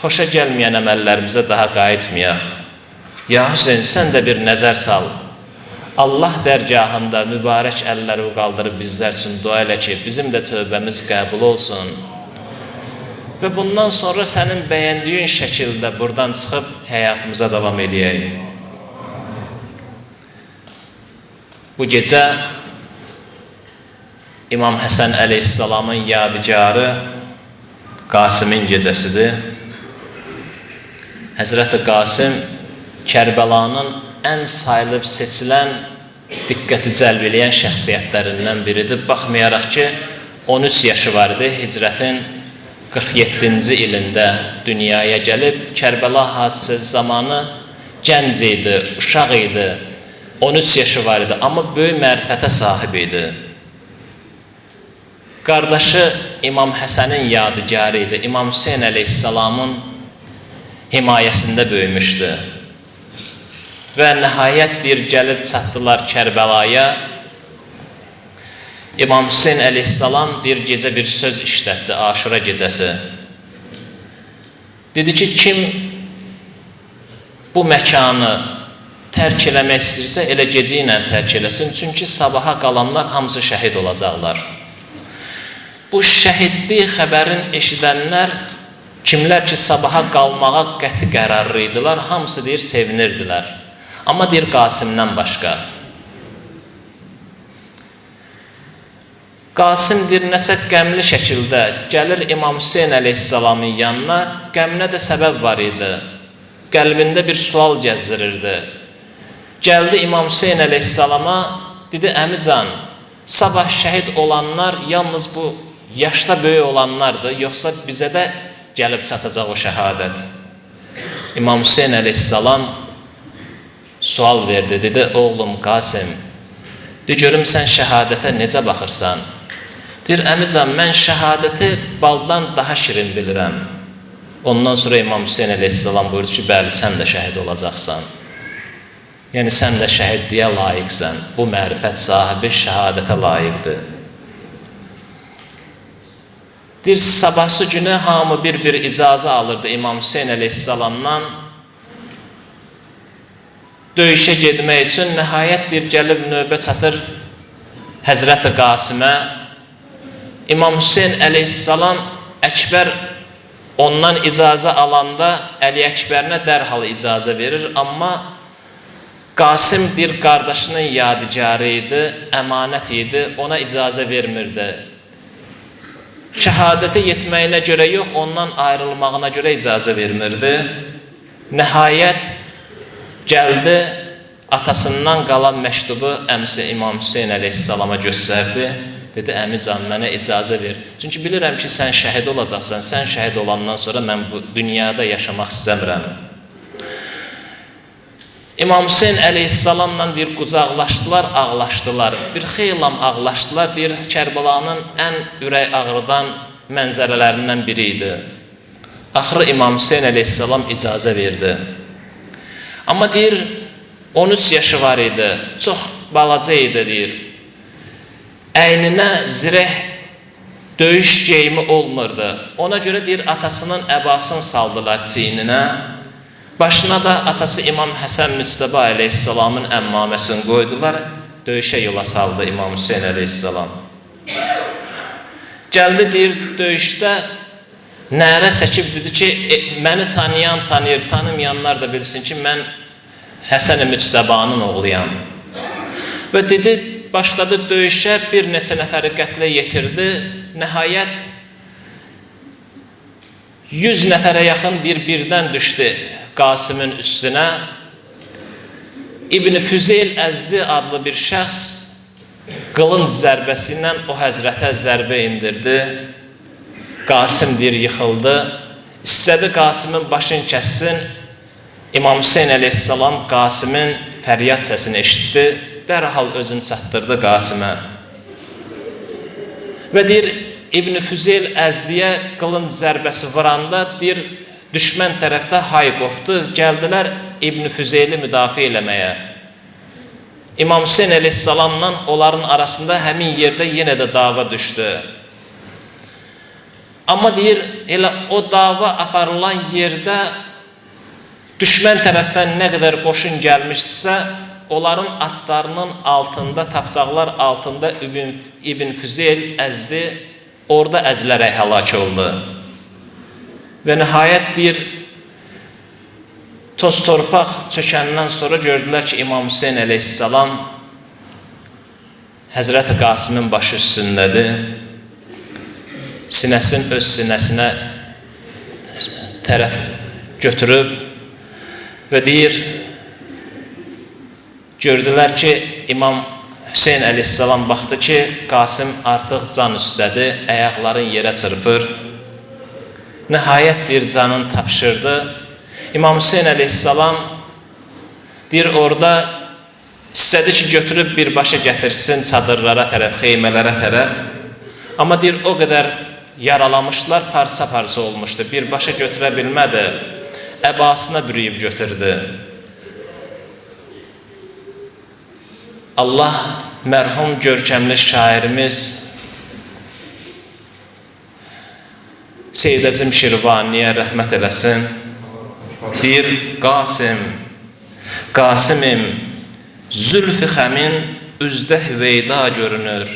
xoşa gəlməyən əməllərimizə daha qayıtmayaq. Ya Hüseyin, sən də bir nəzər sal. Allah dərgahında mübarək əlləri qaldırıb bizlər üçün dua elə ki, bizim də tövbəmiz qəbul olsun. Və bundan sonra sənin bəyəndiyin şəkildə buradan çıxıb həyatımıza davam eləyək. Bu gecə İmam Həsən əleyhissalamın yadigarı Qasimin gecəsidir. Həzrəti Qasim Kərbəlanın ən sayılıb seçilən, diqqəti cəlb eləyən şəxsiyyətlərindən biridir. Baxmayaraq ki, 13 yaşı var idi, hicrətin 47-ci ilində dünyaya gəlib, Kərbəla hadisəsi zamanı gənc idi, uşaq idi, 13 yaşı var idi, amma böyük mərifətə sahib idi. Qardaşı İmam Həsənin yadigarı idi, İmam Hüseyin əleyhissalamın himayəsində böyümüşdü. Və nəhayət deyir, gəlib çatdılar Kərbəlaya. İmam Hüseyin əleyhissalam bir gecə bir söz işlətdi, Aşura gecəsi. Dedi ki, kim bu məkanı tərk eləmək istəyirsə, elə gecə ilə tərk eləsin, çünki sabaha qalanlar hamısı şəhid olacaqlar. Bu şəhidlik xəbərin eşidənlər, kimlər ki, sabaha qalmağa qəti qərarlı idilər, hamısı deyir, sevinirdilər. Amma deyir, Qasimdən başqa. Qasim deyir, nəsə qəmli şəkildə gəlir İmam Hüseyin əleyhissalamın yanına, qəminə də səbəb var idi. Qəlbində bir sual gəzdirirdi. Gəldi İmam Hüseyin əleyhissalama, dedi, əmican, sabah şəhid olanlar yalnız bu yaşda böyük olanlardır, yoxsa bizə də gəlib çatacaq o şəhadət. İmam Hüseyin əleyhissalam sual verdi, dedi, oğlum Qasim, de görüm sən şəhadətə necə baxırsan? Deyir, əmican, mən şəhadəti baldan daha şirin bilirəm. Ondan sonra İmam Hüseyin əleyhissalam buyurdu ki, bəli, sən də şəhid olacaqsan. Yəni, sən də şəhidliyə layiqsən. Bu mərifət sahibi şəhadətə layiqdir. Deyir, sabahsı günü hamı bir icazə alırdı İmam Hüseyin əleyhissalamdan. Döyüşə gedmək üçün nəhayət deyir, gəlib növbə çatır Həzrəti Qasimə. İmam Hüseyin əleyhissalam Əkbər ondan icazə alanda Əli Əkbərinə dərhal icazə verir, amma Qasim bir qardaşının yadigarı idi, əmanət idi, ona icazə vermirdi. Şəhadətə yetməyinə görə yox, ondan ayrılmağına görə icazə vermirdi. Nəhayət gəldi, atasından qalan məktubu əmsi İmam Hüseyin əleyhissalama göstərdi. Dedi, əmican, mənə icazə ver. Çünki bilirəm ki, sən şəhid olacaqsan, sən şəhid olandan sonra mən bu dünyada yaşamaq istəmirəm. İmam Hüseyin əleyhissalamla deyir, qucaqlaşdılar, ağlaşdılar. Bir xeylam ağlaşdılar, deyir, Kərbəlanın ən ürək ağrıdan mənzərələrindən biri idi. Axırı İmam Hüseyin əleyhissalam icazə verdi. Amma deyir, 13 yaşı var idi, çox balaca idi, deyir. Əyninə zireh döyüş geyimi olmurdu. Ona görə deyir, atasının əbasını saldılar çiyninə. Başına da atası İmam Həsən Müctəba əleyhissalamın əmmaməsini qoydular, döyüşə yola saldı İmam Hüseyin əleyhissalam. Gəldi, deyir, döyüşdə nərə çəkib dedi ki, məni tanıyan tanıyır, tanımayanlar da bilsin ki, mən Həsən-i Müctəbanın oğluyam. Və dedi, başladı döyüşə, bir neçə nəfəri qətlə yetirdi. Nəhayət 100 nəfərə yaxın birdən düşdü Qasimin üstünə. İbn Füzeyl Əzdi adlı bir şəxs qılınc zərbəsi ilə o həzrətə zərbə indirdi. Qasim deyir, yıxıldı. İstədi Qasimin başını kəssin. İmam Hüseyin əleyhissalam Qasimin fəryad səsini eşitdi. Dərhal özünü çatdırdı Qasimə. Və deyir, İbn Füzeyl Əzdiyə qılınc zərbəsi vuranda, deyir, düşmən tərəfdə hay qopdu. Gəldilər İbn Füzeyli müdafiə eləməyə. İmam Hüseyin əleyhissalamla onların arasında həmin yerdə yenə də dava düşdü. Amma deyir, elə o dava aparılan yerdə düşmən tərəfdən nə qədər qoşun gəlmişdirsə, onların atlarının altında, tapdaqlar altında İbn Füzeyl Əzdi orada əzilərək həlak oldu. Və nəhayət deyir, toz torpaq çökəndən sonra gördülər ki, İmam Hüseyin əleyhissalam Həzrəti Qasimin başı üstündədir. Sinəsini öz sinəsinə tərəf götürüb və deyir, gördülər ki, İmam Hüseyin əleyhissalam baxdı ki, Qasim artıq can üstədir, əyaqların yerə çırpır. Nəhayət deyir, canını tapşırdı. İmam Hüseyin əleyhissalam deyir, orada istədi ki, götürüb birbaşa gətirsin çadırlara tərəf, xeymələrə tərəf. Amma deyir, o qədər yaralamışlar, parça-parça olmuşdu. Birbaşa götürə bilmədi, əbasına bürüyüb götürdü. Allah mərhum görkəmli şairimiz Seyyid Əzim Şirvaniyə rəhmət eləsin. Deyir, Qasimim, zülf-i xəmin üzdə hüveyda görünür.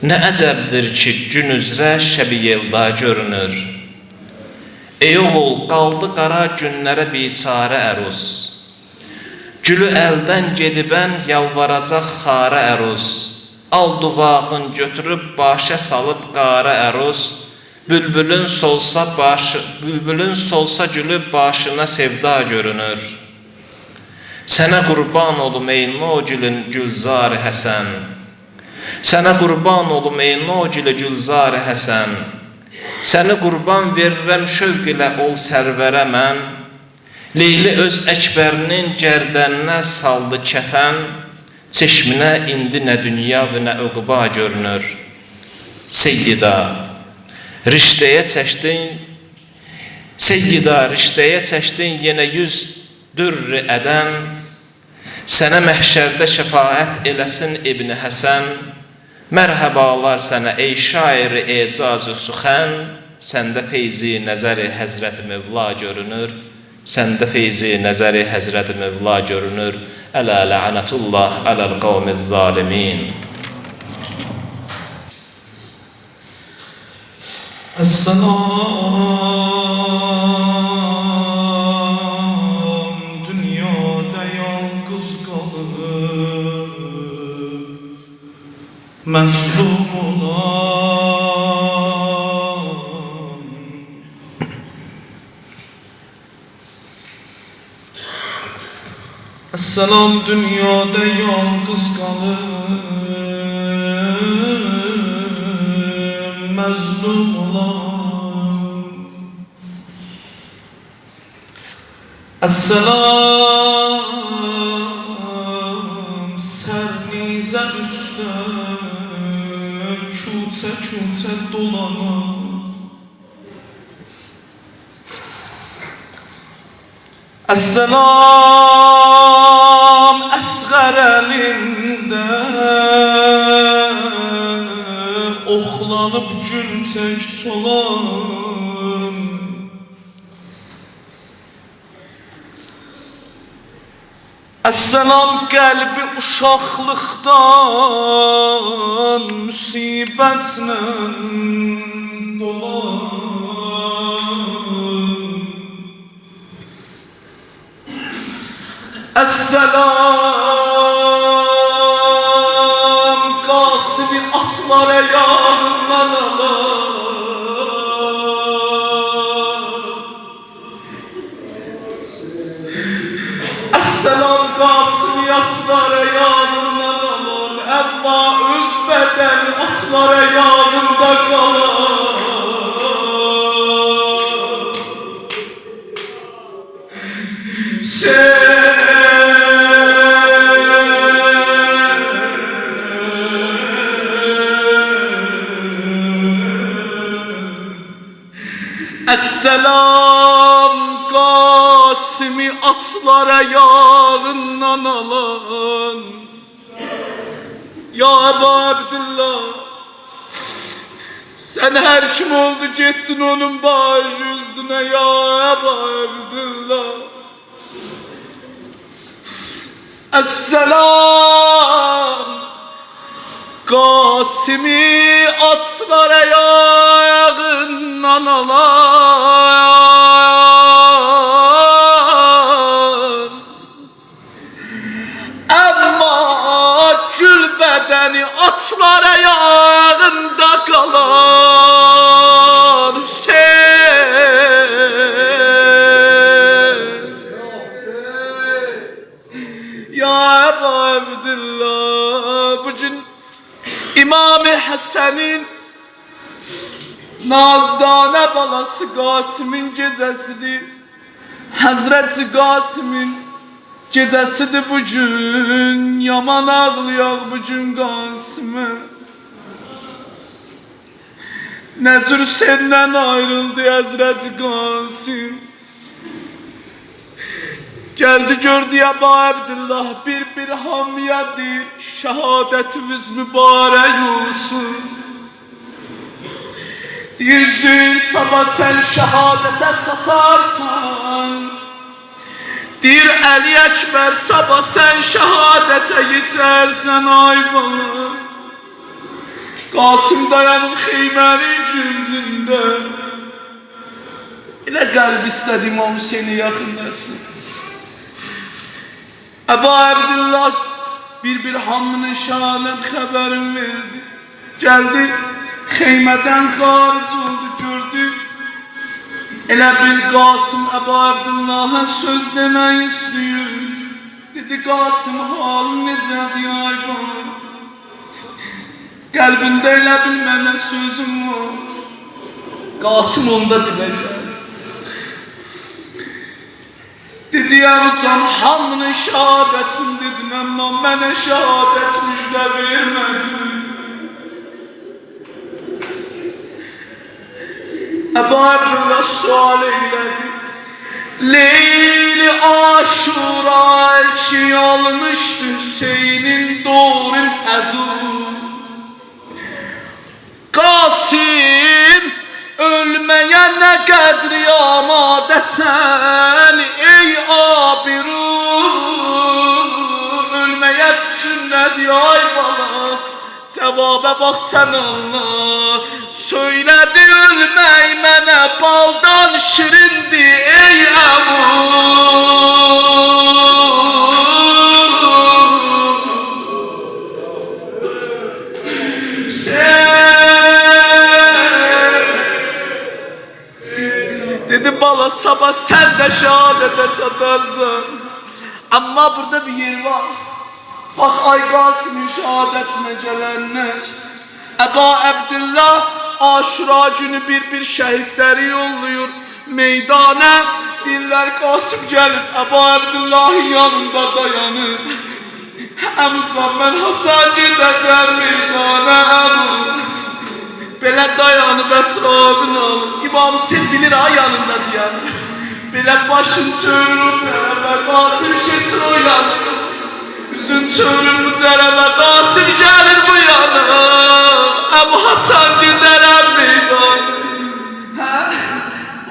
Nə əcəbdir ki, gün üzrə şəbi yelda görünür. Ey oğul, qaldı qara günlərə biçarə əruz. Gülü əldən gedibən yalvaracaq xarə əruz. Al duvağın götürüb başa salıb qarə əruz. Bülbülün solsa gülü başına sevda görünür. Sənə qurban olum ey nogülün gülzar-ı Həsən. Sənə qurban olum ey nogülü gülzar-ı Həsən. Səni qurban verirəm şövq ilə ol sərvərə mən. Leyli öz əkbərinin gərdəninə saldı kəfən. Çeşminə indi nə dünya və nə uqba görünür. Seyyida, riştəyə çəkdin yenə 100 dürr-i ədəm. Sənə məhşərdə şəfaət eləsin İbn Həsən. Mərhəbalar sənə ey şairi ecaz-ı suxən. Səndə feyzi nəzəri Həzrət-i Mevla görünür. Səndə feyzi nəzəri Həzrət-i Mevla görünür. Ələ lə'nətullah ələl qavmiz zalimin. Esselam, dünyada yalqız qalıb məzlum olan. Esselam, dünyada yalqız qalıb məzlum olan. Esselam, sərnizə üstə küçə dolanan. Esselam, əsğər əlində oxlanıb gül tək solan. Əssalam qəlbi uşaqlıqdan müsibətlə dolan. Əssalam Qasimi atlara yanından alan. Əssalam Qasimi atlara yanından alan. Əmma öz bədəni atlara yanında qalan. Əssalam Qasimi atlara yağından alan. Ya Əbu Abdillah, sen her kim oldu getdin onun başı üstüne ya Əbu Abdillah. Əssalam Qasimi atlara yağından alan. Amma gül bədəni atlara yağında qalan. Hüseyin ya Əbu Abdillah, bugün İmam-ı Həsənin nazdane balası Qasimin gecəsidir. Həzrəti Qasimin gecəsidir bugün. Yaman ağlayaq bugün Qasimə. Nə cür səndən ayrıldı Həzrəti Qasim. Geldi gördü Əbu Abdillah bir hamiyedir. Şehadetimiz mübarek olsun. Deyir sabah sen şehadete çatarsan. Deyir Əli Əkbər sabah sen şehadete yetersen ay bana. Qasım dayanıb xeymənin güncündə. Elə qəlb istədi İmam Hüseyni yaxınlasın. Əbu Abdillah bir hamının şehadet xəbərini verdi. Geldi xeymeden xaric oldu, gördü. Elə bir Qasım Əbu Abdillaha söz demək istəyir. Dedi Qasım halın necədir ay bana. Qəlbində elə bil mənə sözüm var. Qasım onda diləcək. Dedi can hamının şehadetini dedim ama mənə şehadet müjdə vermedi. Əbu Abdillah sual eylədi. Leyli Aşura ki almışdı Hüseynin doğrun ədu. Qasim ölmeye ne kadri amadesen ey abiru. Ölmeye sıçın ne diyor ay bana. Cevaba bak sen Allah. Söyledi ölmey mene baldan şirindi ey Ebu. Dedi bala sabah sen de şehadete çatarsın. Ama burada bir yer var. Bak ay Qasimin şehadetine gelenler. Əbu Abdillah Aşura günü bir şehitleri yolluyor meydana. Diller Qasim gelip Əbu Abdillah'ın yanında dayanır. Əmucan ben hasan gideceğim meydana Əbu. Belə dayanıb ətrafını alın. İmam Hüseyin bilir ha yanında diyen. Belə başın çöğür o tərəfə, Qasim keçir o yana. Üzün çöğür bu tərəfə, Qasim gəlir bu yana. Əbu Hasan gedərəm meydan.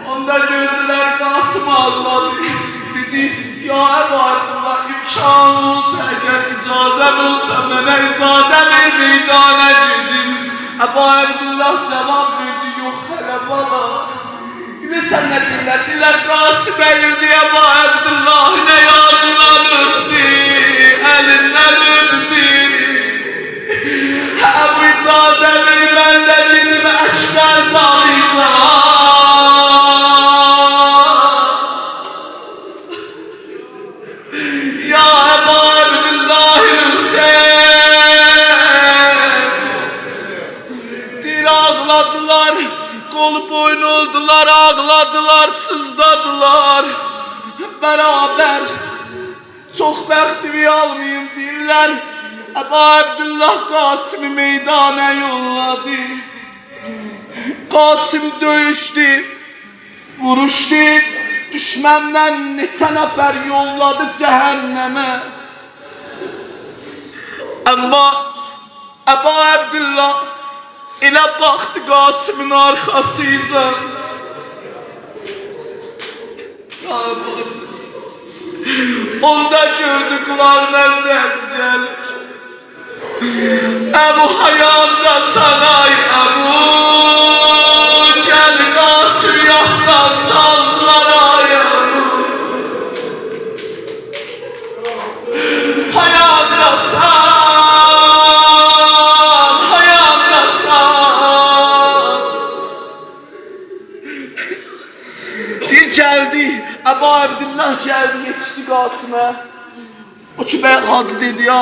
Onda gördülər Qasım ağladı. Dedi ya Əbu Abdillah imkan icazem olsa mənə icazə ver meydana gedim. Əbu Abdullah cavab verdi, yox hələ bala. Bilirsən nə dinlədilər Qasım əyildi Əbu Abdullah nə yadından öpdü, əlindən öpdü. Əbu icazə ver mən də gedim Əkbər dağıca. Ya Əbu Abdullah Hüseyin. Dir ağladılar, kol boyun oldular, ağladılar, sızladılar. Beraber çok bəxtimi almayayım deyirlər. Əbu Abdullah Qasım'ı meydana yolladı. Qasım döyüşdü, vuruşdu. Düşməndən neçə nəfər yolladı cəhənnəmə. Amma Əbu Abdullah elə baxdı Qasımın arxasıca. Onda gördü qulağına səs gəlir. Əbu hayanda sanay Əbu, gəl Qasım yaxdan saldılar ayağını. Hayanda sal, hayanda sal. Bir gəldi, Əbu Abdullah gəldi, yetişdi Qasım'a. O ki hacı dedi ya,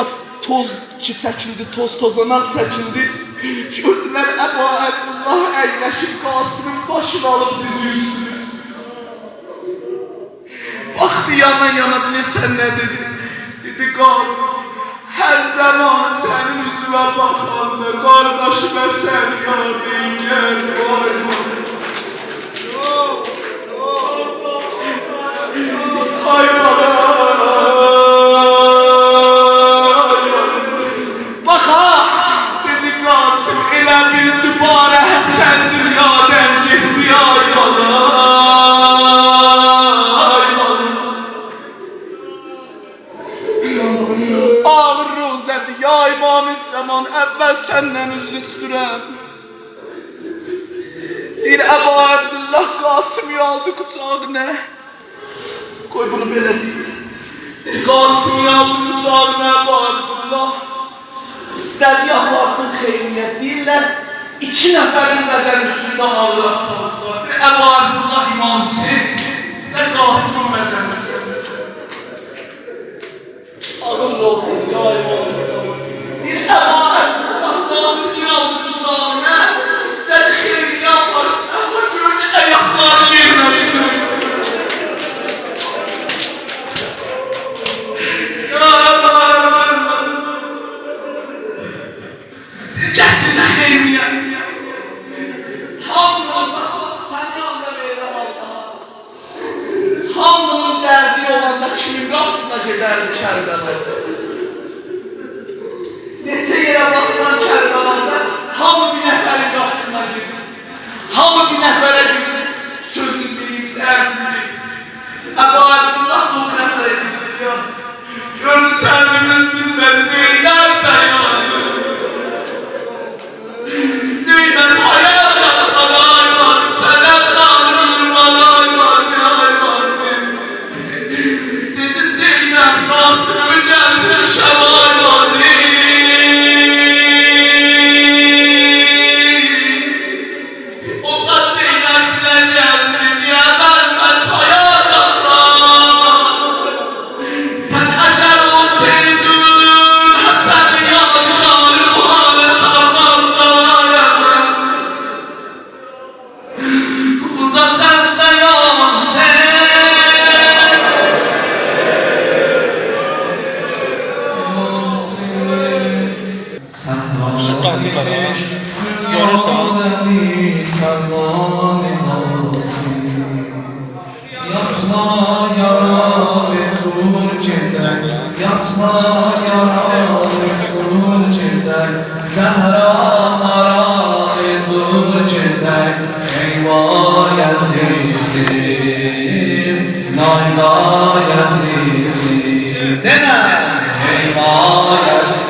toz ki çəkildi, toz tozanaq çəkildi. Gördülər Əbu Abdullah əyləşib Qasımın başını alıb düzü üstünü. Baxdı yana yana, bilirsən nə dedi? Dedi Qasım, hər zaman sənin üzünə baxanda qardaşımə sən yadın gəldi. Vay vay. Ay bana. Baxa, dedi Qasım, elə bil dübarə Həsən dünyadan getdi. Ay bana. Ay bana. Ağır rozədir ya İmam-ı Zaman, əvvəl səndən üzlü sürəm. Deyir Əbu Abdullah Qasım'ı aldı qucağına. Koy bunu belə deyir. Deyir Qasım'ı aldı qucağına Əbu Abdullah. İstədi yaparsın xeyriyyət deyirlər. 2 nəfərin bədən üstündə ağır atacaqlar. Bir Əbu Abdullah İmamsız, nə Qasım'ın bədən üstündə. Ağır olsun ya İmamsız. Bir Əbu Abdullah Qasım'ı aldı qucağına. İstədi xeyriyyət yaparsın. Amma gördü ayaqları yerinə sürür. Gətirlə xeyriyyət. Hamının, bax, səni anda verirəm Allaha. Hamının dərdi olanda kimin qapısına gedərdi Kərbəlayda. Neçə yerə baxsan Kərbəlayda, hamı bir nəfərin qapısına gedir. Hamı bir nəfərə gedir, sözün bilib, dərdini. Əbu Abdullah da o nəfərə gedir ya. Gördü təmin üstündə Zeynəb dayanır. Zeynəb hayata sana aymadı, sənə tanrım bana aymadı, aymadı. Dedi Zeynəb Qasım'ı gətirmişəm aymadı. O da Zeynəb bilə gəldi, dedi ya mənfəs hayata sən əgər olsaydın, Həsəni yadigarı bu halə salmazlar. Uca səslə yalan Şu Qasım mənə görürsən. Yatma yaralı dur gedək, yatma yaralı dur gedək, Zəhralara dur gedək, eyvah əzizim, nayla əzizim. Denə! Eyvah əzizim.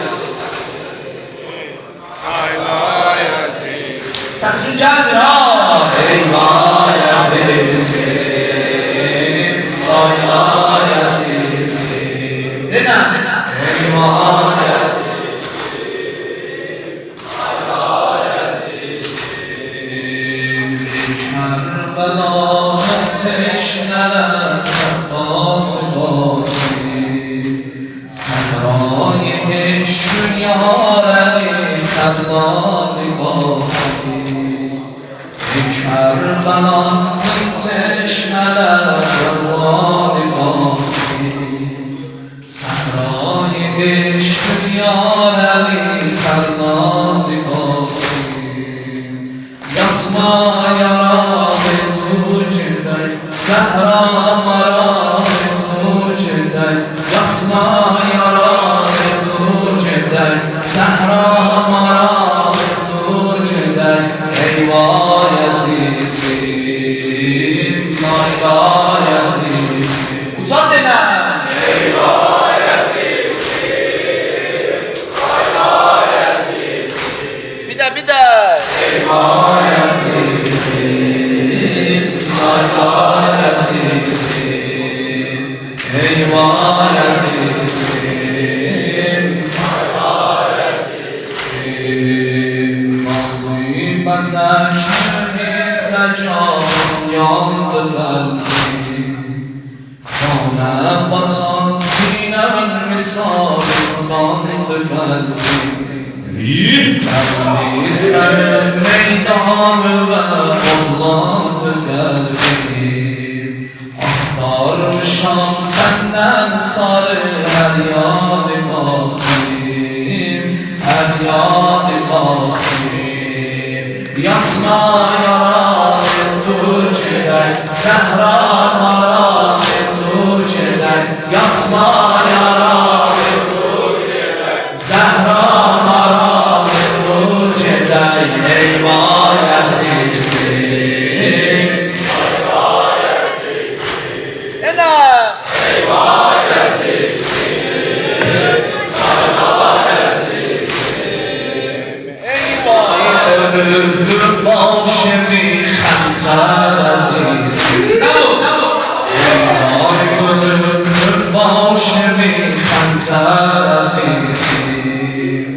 Səsin gəlmir ha. Eyvah əzizim, layla əzizim. Denə. Eyvah əzizim, layla əzizim. Kərbəla teşnələr bası bası. Səhra-i eşq yar-əli təbla libası. Kərbəlanın teşnələr libası. Səhra-i eşq yar-əli təbla libası. Yatma yaralı dur gedək, Zəhra maralı dur gedək. Yatma yaralı dur gedək, Zəhra maralı dur gedək. Eyvah əzizim, layla əzizim. Uçan denə. Eyvah əzizim, layla əzizim. Bir də. Eyvah əzizim, layla əzizim. Eyvah əzizim, layla əzizim. Bağlı bəzək mühitlə canım yandı qəlbim. Qanə batan sinəmin misalındandı qəlbim. Gəldi sənin meydanı və odlandı qəlbim. Axtarmışam səndən sarı hər yad-ı qasim, hər yad-ı qasim. Yatma yaralı dur gedək, Zəhra maralı dur gedək. Yatma yaralı dur gedək, Zəhra maralı dur gedək. Eyvah əzizim, Enə. ölübdür başımı xəncər əzizim. Eyvah ölübdür başımı xəncər əzizim.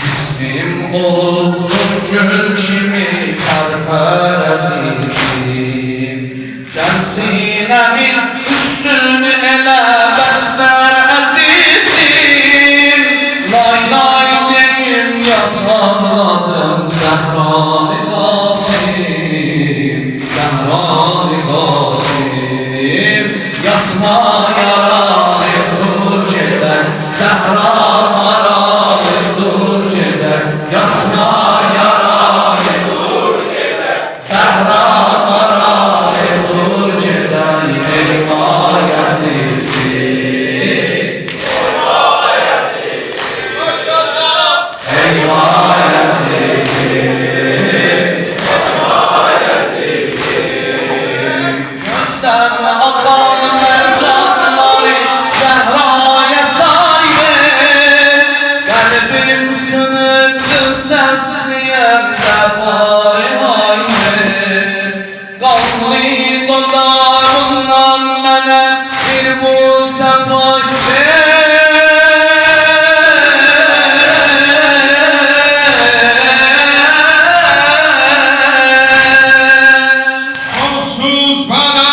Cismim olubdur gül kimi pərpər əzizim. Gəl sinəmin üstünü elə bəstər əzizim. Lay lay deyim yatarladım Zəhra-i Qasim, Zəhra-i Qasim. Yatma yaralı dur gedək, Zəhra maralı dur gedək. Yatma yaralı dur gedək, Zəhra maralı dur gedək. Eyvah əzizim, eyvah əzizim. Gözdən axan mərcanları Zəhraya sayır. Qəlbim sınırdı səsləyəndə bari hayır. Qanlı dodağından mənə bir bu səfay Olsuz bana,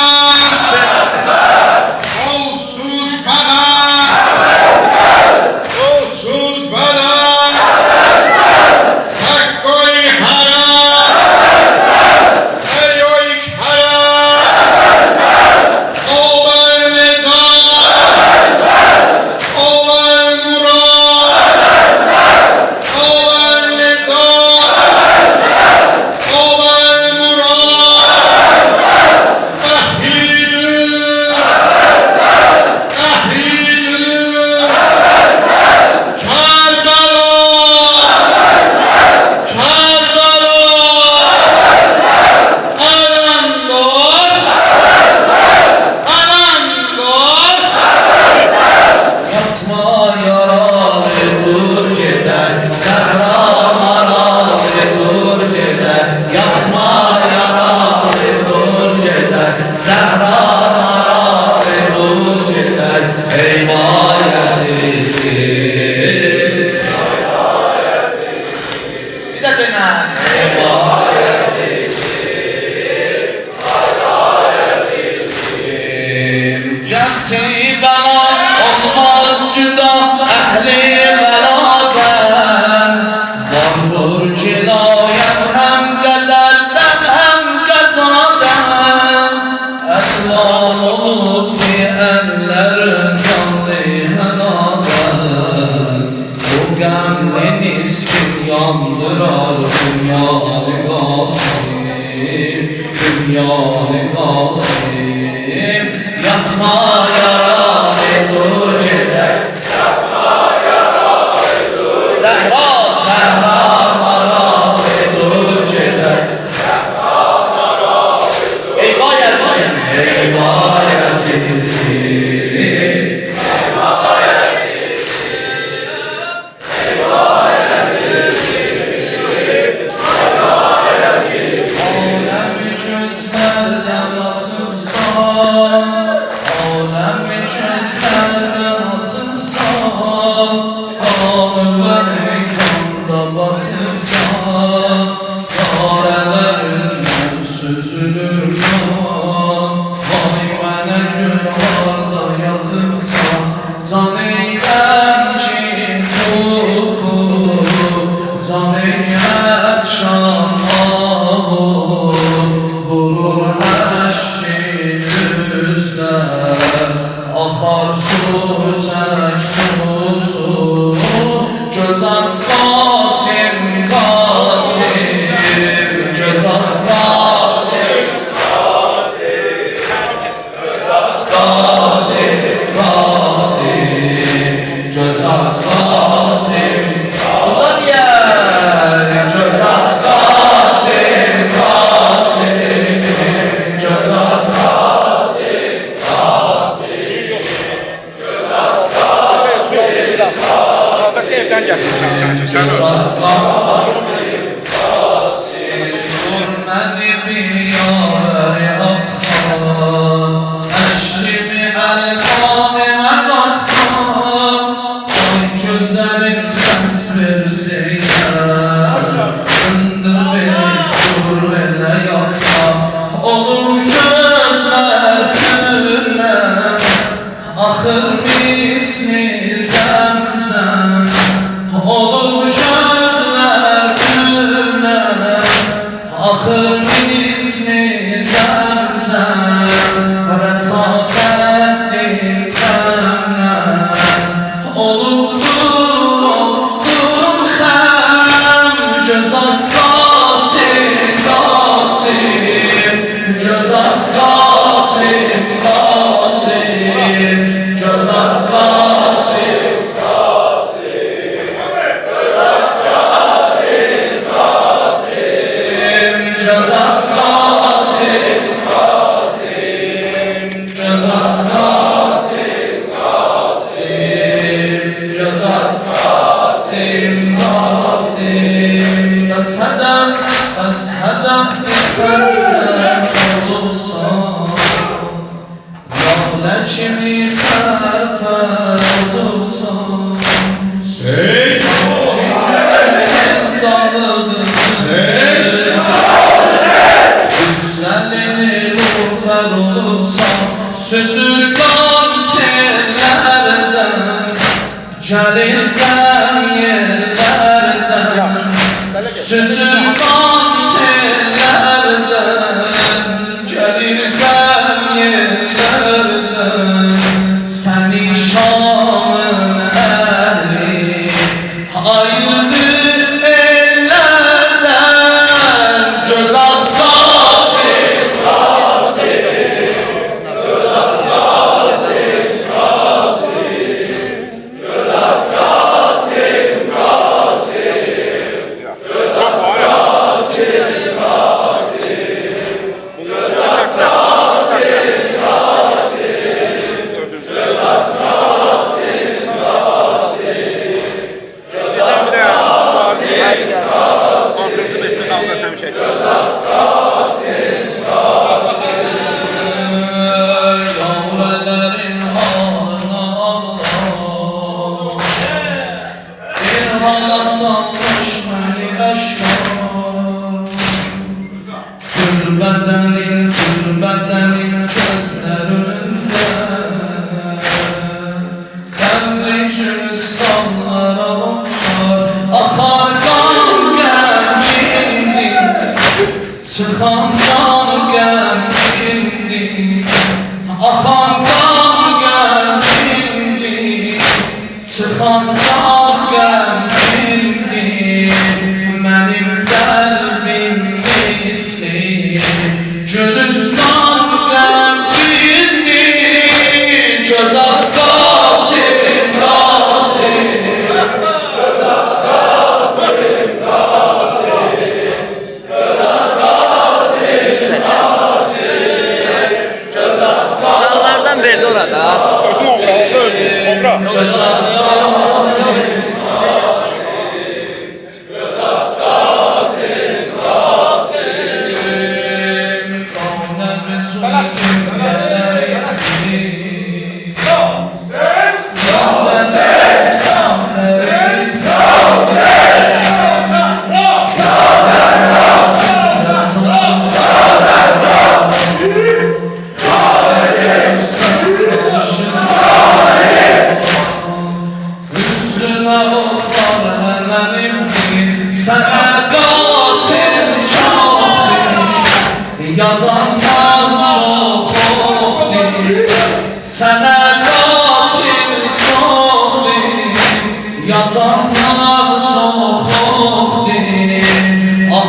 olsuz bana, olsuz bana, Sakkoy hara, yeniden Cemsi bela olmaz cüda ehli beladen Vardır cilayet hem kaderden hem kazadan Elvan olup bir ellerin yanlı henaden Bu gemleniz kim yandırar dünyalı gasim Dünyalı gasim Yatma yaralı dur ceder Zehra Zehra maralı dur ceder Eyvah Yasin Eyvah Yasin'si Alemi çözlerden atımsan Alemi çözlerden atımsan Kanı verikanda batımsan Yarelerinden süzülür kan Vay mənə günahlarda yatımsan Can eyləm ki tuku Can eylət şan Vurur eşkin üzlər Axar su çək su Göz aç Qasim Qasim Göz aç Qasim Göz aç Qasim Qasim Göz aç Qasim Uzan yer Göz aç Qasim Qasim Göz aç Sadaqqa evdən gətirmişəm sən ki, sən Göz öl. aç Qasim Qasim Dur məni biyarı atma Əşrimi əlqamimə qatma Ay gözlərim səs ver Zeynəb Sındır beni dur elə yatma Olur gözlər gülmə Axır misli zəmzəm Olur gözlər gülmə Axır misli zəmzəm Rəsafətli qəmlər Olubdur xəm Göz aç Qasim Qasim Göz aç Qasim Qasim Göz aç Qasim Göz aç Qasim Göz aç Qasim Göz aç Qasim Bəs hədəf İffətdən olubsan Lale kimi pərpər olubsan Sanki güləyin dalıdırsan Güzəlini lüfər olubsan Süzülqan kellərdən Gəlir qəm yerlərdən Süzülqan kellərdən Gəlir qəm yerlərdən Səni şanın əhli Ayırdı ellərdən Göz aç Qasim Çox var ya.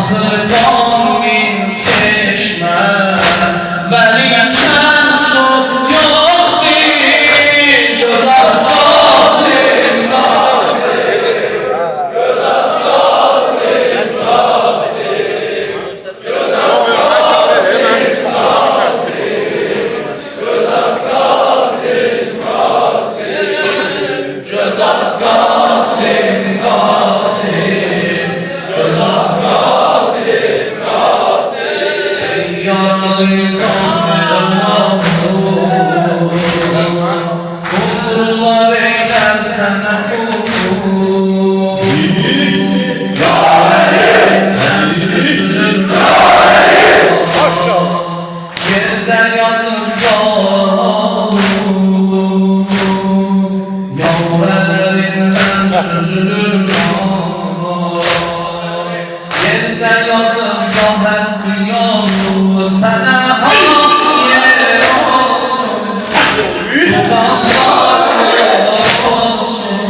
Ahırdan min çeşme Veliken su yoktu Göz az Qasım Göz az Qasım Qasım Göz az Qasım Qasım Ey yaralı canlarım Kumrular eyler sana kumru Yarelinden süzülür Yerden yazıp yağmur Yavrelerinden süzülür Yerden yazıp hakkı yağmur Sana hak yer olsun Dumanlar olsun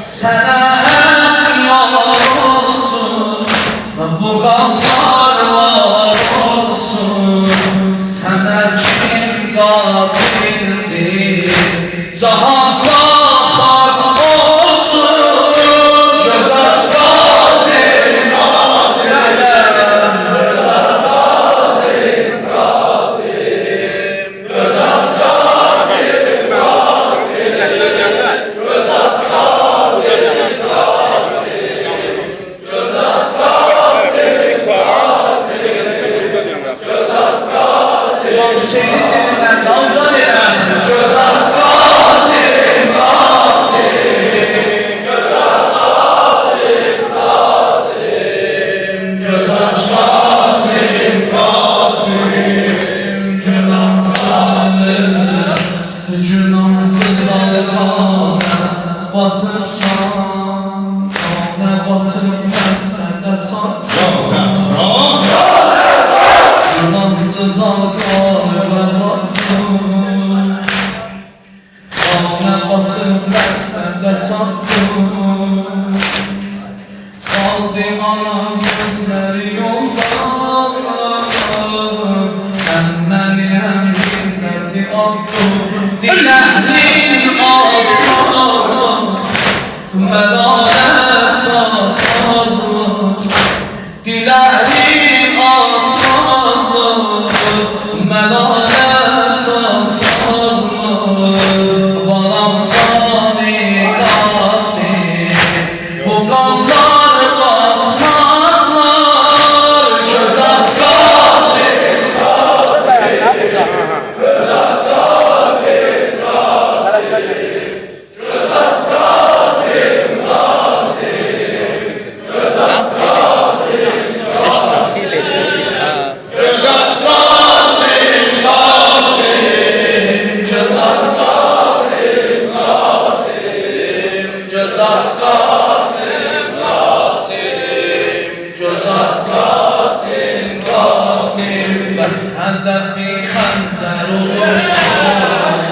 Sana hak yar olsun Bu gamlar var olsun Sana kim katildir Cahanla hak olsun Göz aç Qasım Qasım Göz aç Qasım Qasım Göz aç Qasım Qasım Göz aç Hüseyin'in dilinden dalcan eden Göz aç Qasım Qasım Göz aç Qasım Qasım Göz aç Qasım Qasım Günahsız alana batırsan Ona batırken sen de çarpsan Günahsız alana battın Ona batırken sen de çarptın Kaldı anam gözleri yolda Hem beni hem hizmeti attı Dileğin atmaz Melale satmaz Dileğin atmaz Melale satmaz Balam Cani Qasım Bu qanlar batmazlar Göz aç Qasım Göz aç Qasım Qasım Göz aç Qasım Qasım Göz aç Qasım Qasım Göz aç Qasım Qasım Bəs həzəfi xəncər olursan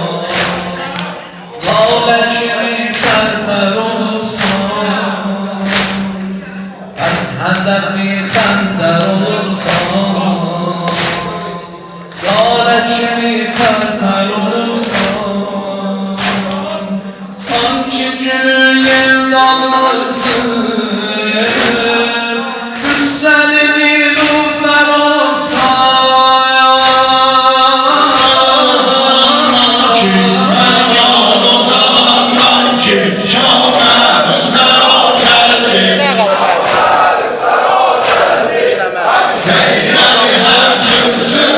Lalə kimi tərpər olursan Bəs həzəfi xəncər olursan Lalə kimi tərpər olursan Sanki günü yellanırdı Üstəli nilufər olursan Kimlər yad o zamanlar ki Şahına özlər o gəldi Zeynəli həm gülsün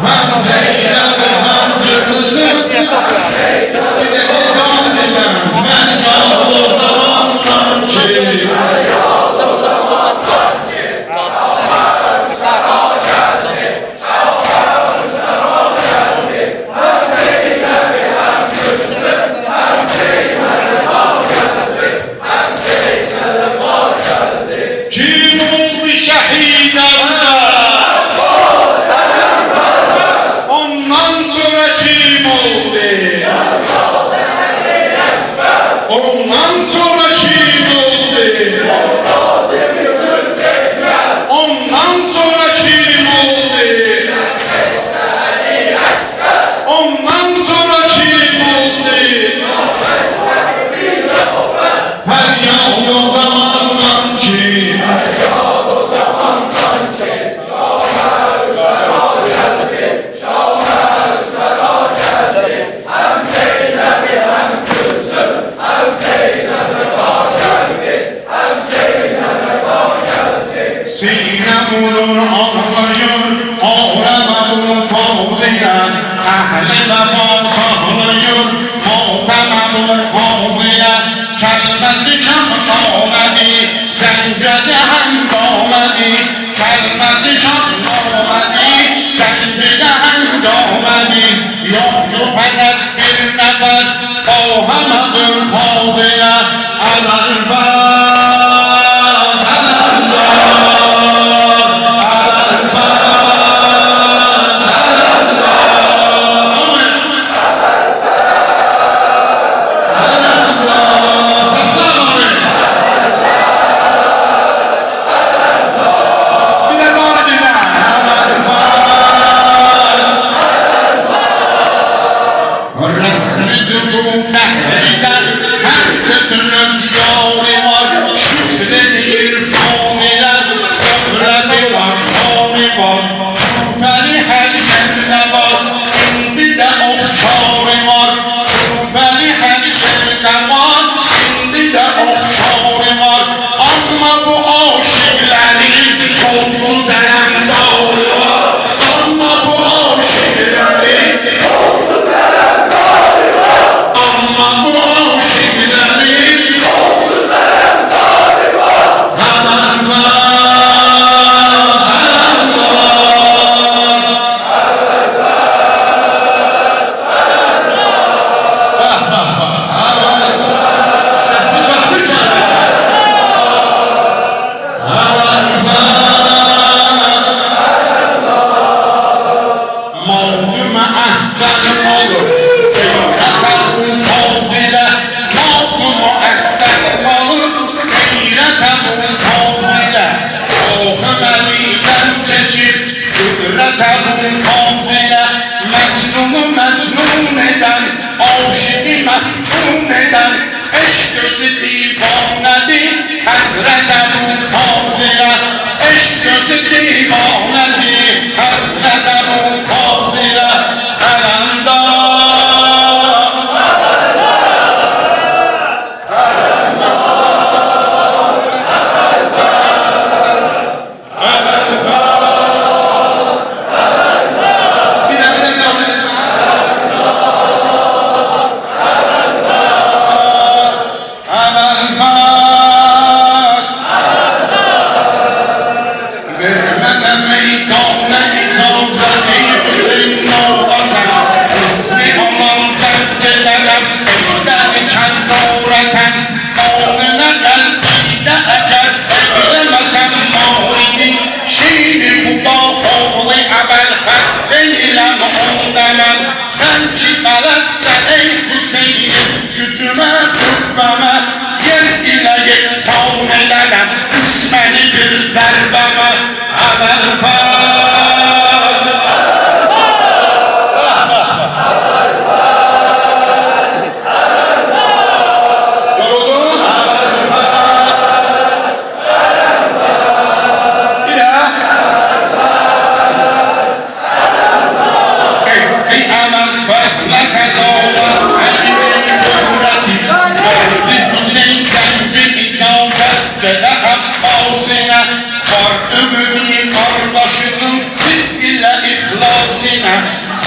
Həm Zeynəli həm gülsün Bir de can dilem Ben yad o zamanlar ki Kim oldu şehidler? Ondan sonra kim oldu? Ondan sonra kim oldu? bulur ağlayır Ağlama bulur fauziyle Ehli vefa sağlayır Muhteme bulur fauziyle Kelmesi şahnamevi Zencede hengamevi Kelmesi şahnamevi Zencede hengamevi Yoktu fakat bir nefer Doğamadır fauziyle Alel faz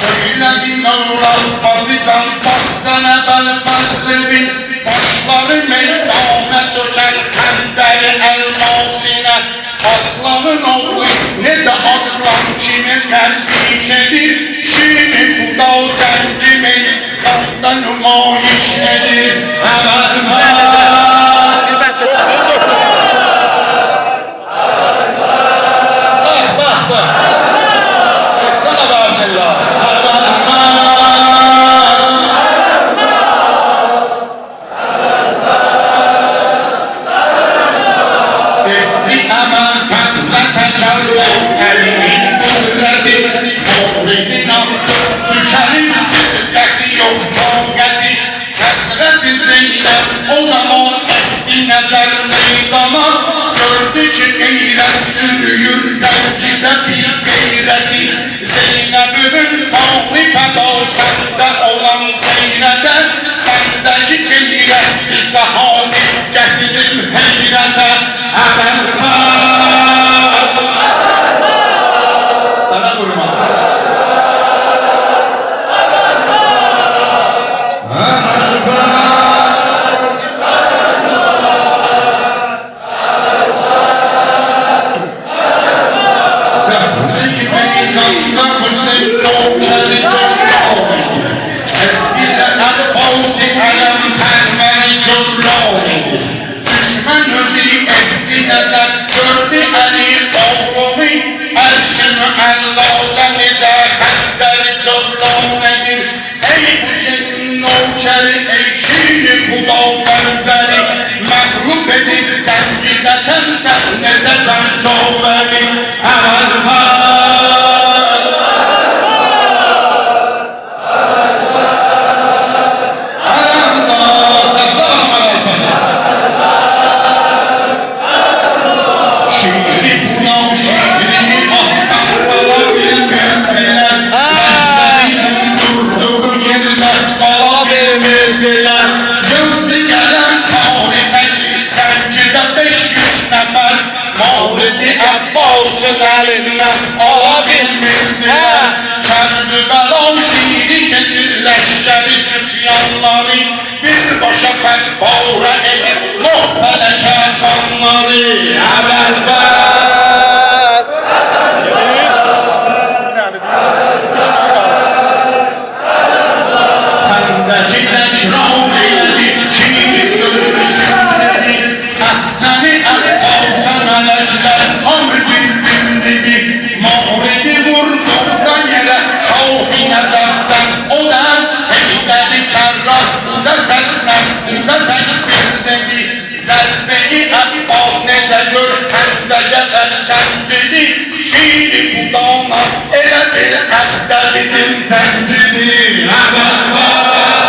Söyledim Allah bazitan baksana ben fazlevin Başları meydana döker hançeri elmasine Aslanın oğlu ne de aslan kimin endişedir Şiiri bu da zencimin kandan nümayiş nedir Hemen o zaman etti nazar meydana Gördü ki gayret sürüyor zencide bir gayreti Zeynep'in fahri fedasında olan gayrete Sendeki gayret itahadır getirir heyrete Hemen faz nəzər gördü əli oğlunu Ərşin əllaldə necə xəncəri cövlan edir Ey Hüseyin növkəri, ey şiiri xuda bənzəri Məğlub edib zəngidəsən sən necə cəngavəri Əvəl-fəz Ələmda səslər əvəl-fəz Şiiri xuda şiirini ahdan sala bilmirdilər Məşvərindən durduğu yerdə qala bilmirdilər Gözlü gələn tarixəci tənkidə 500 nəfər Mavridi Əbbasın əlindən ala bilmirdilər Kərbəla şiiri kesir ləşkəri süfyanları Birbaşa fətbara edib Nuh fələkə qanları Əvəl-fəz Səndəki təkrar elədi Şiiri sürüşündədi Əhsəni əlqalsa mələklər Hamı bir-bir dedi Mavridi vurduqda yerə Şah-ı Nəcəfdən O da Heydəri kərrar Uca səslər Uca təkbir dedi Zərbeyi Əbbas necə gör Həmdə gələr şəndidi Şiiri xudana Elə bir əbdəlidim təncidi Əvəl-fəz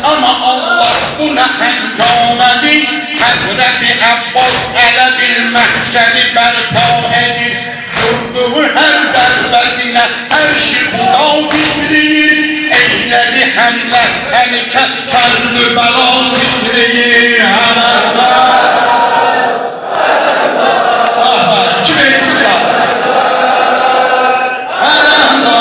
Ama Allah buna hengamədi Həzrəti Əbbas ələ bir məhşəri bərpa edir Vurduğu hər zərbəsinə hər şiqda titriyir Eylədi həmlə hərəkət Kərbəla titriyir Ələmdə Kim edirsə? Ələmdə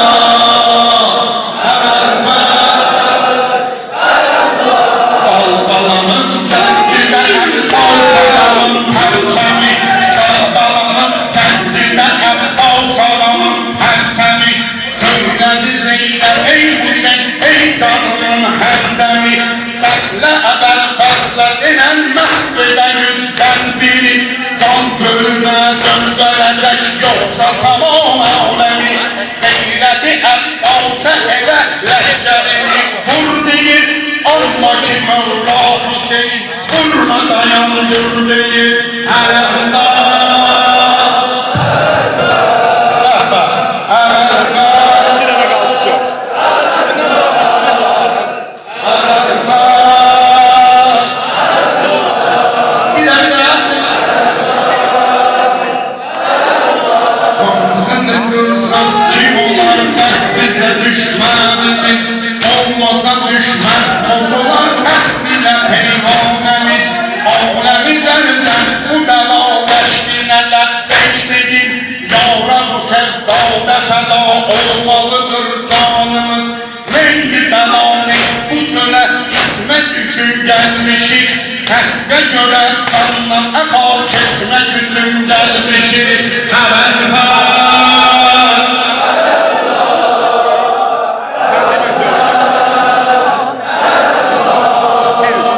Səslə əbəl-fəzlə dinən məhvədə 100-dən biri Qan gölünə döndərəcək yoxsa tamam aləmi Qeyrəti Əbbasə elə ləşkərini vur deyir Amma ki Mövla Hüseyin vurma dayandır deyir Ələmdə Bir dəfə qaldı çox. Kim olar bəs bizə düşmənimiz Olmasa düşmən olsalar əhdilə peyğanəmiz Aləmiz əldən bu bəla məşqinələr beşlidir Yara bu sevdada fəda olmalıdır canımız Meyli bəlanı bu çölə hizmət üçün gəlmişik Həqqə görə candan əqa keçmək üçün gəlmişik Əvəl-fəz Sən demək görəcəksən. Bir üç.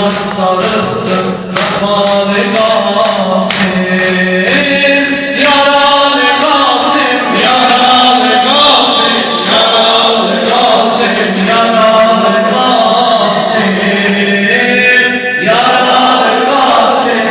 Astarıqdır Rəfalı Qasim Yaralı Qasim Yaralı Qasim Yaralı Qasim Yaralı Qasim Yaralı Qasim Yaralı Qasim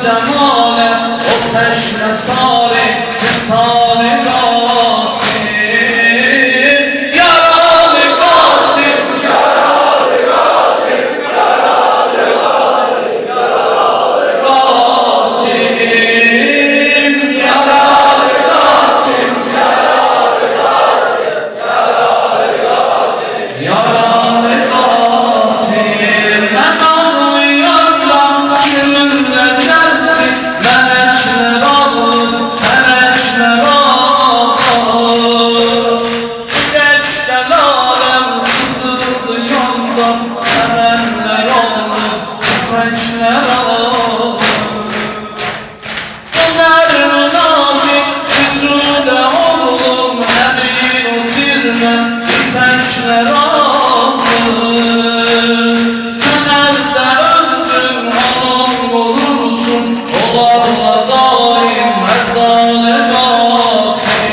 cemale o çeşme sari misali Qasim yaralı Qasim yaralı Qasim yaralı Qasim yaralı Qasim yaralı Qasim yaralı Qasim yaralı Qasim yaralı Qasim ben ağlayandan gülünle gelsin melekler ağır melekler ağır yürekten alem sızıldı yandan sevenler ağır çiçekler ağır Ömer nazik vücuda oğlum emin utirme ipekler ağır sen elde öldün halam olursun olarla daim ezale Qasim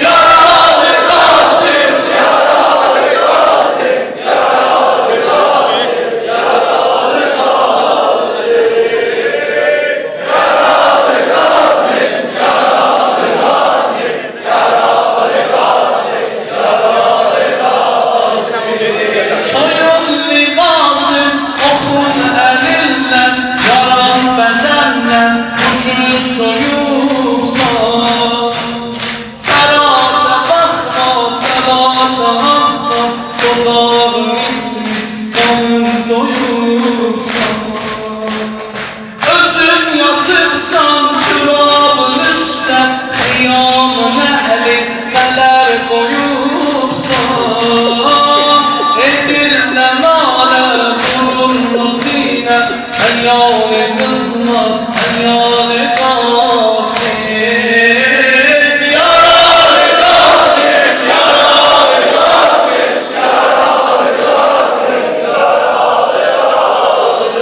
yaralı Qasim yaralı Qasim yaralı Qasim yaralı Qasim yaralı Qasim yaralı Qasim yaralı Qasim yaralı Qasim soyun libasım okun elinle yaran bedenle ucu soyulsa ferata bakma ferata aksa doların içmiş kanın doyursa özün yatıpsan turabın üstte kıyamın ehli neler koyupsa edirle nale gururla sine hayali kızlar hayali Qasim yaralı Qasim yaralı Qasim yaralı Qasim yaralı Qasim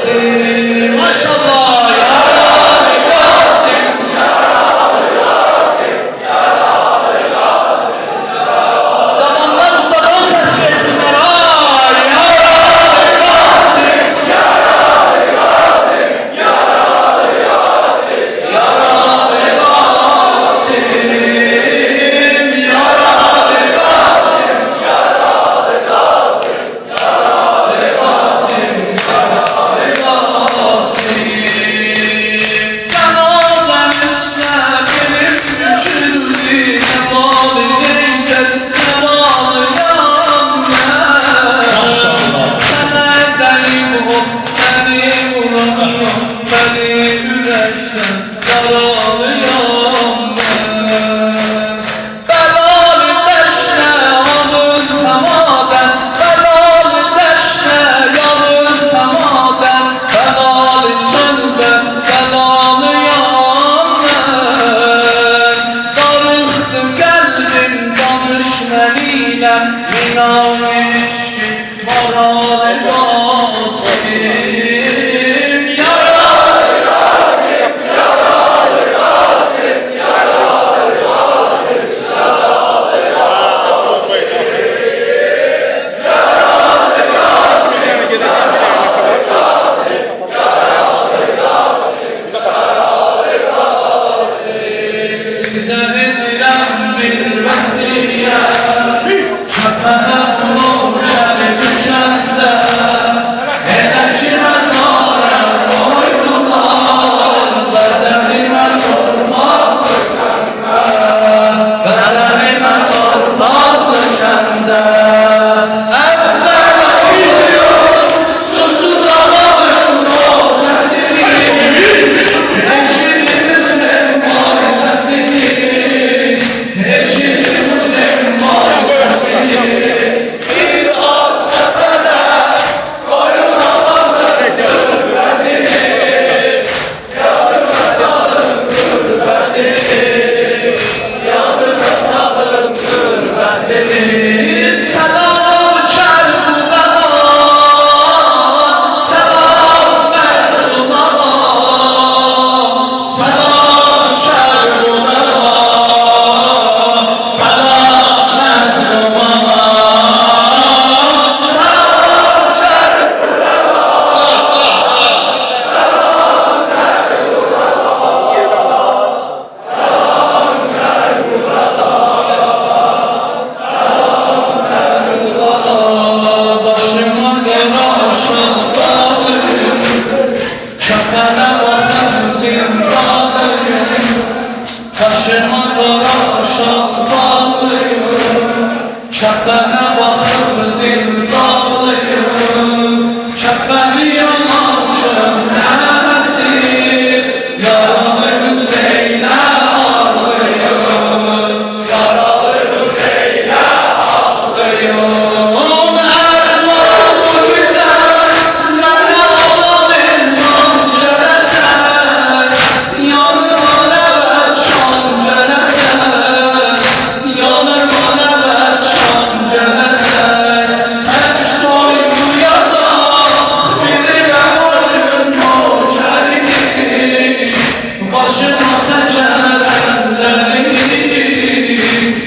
başım bağlıyım, kefene bakıp dil dağlıyım, kefeni yalancım nenesi, yaralı Hüseyin'e ağlıyım, yaralı Hüseyin'e ağlıyım.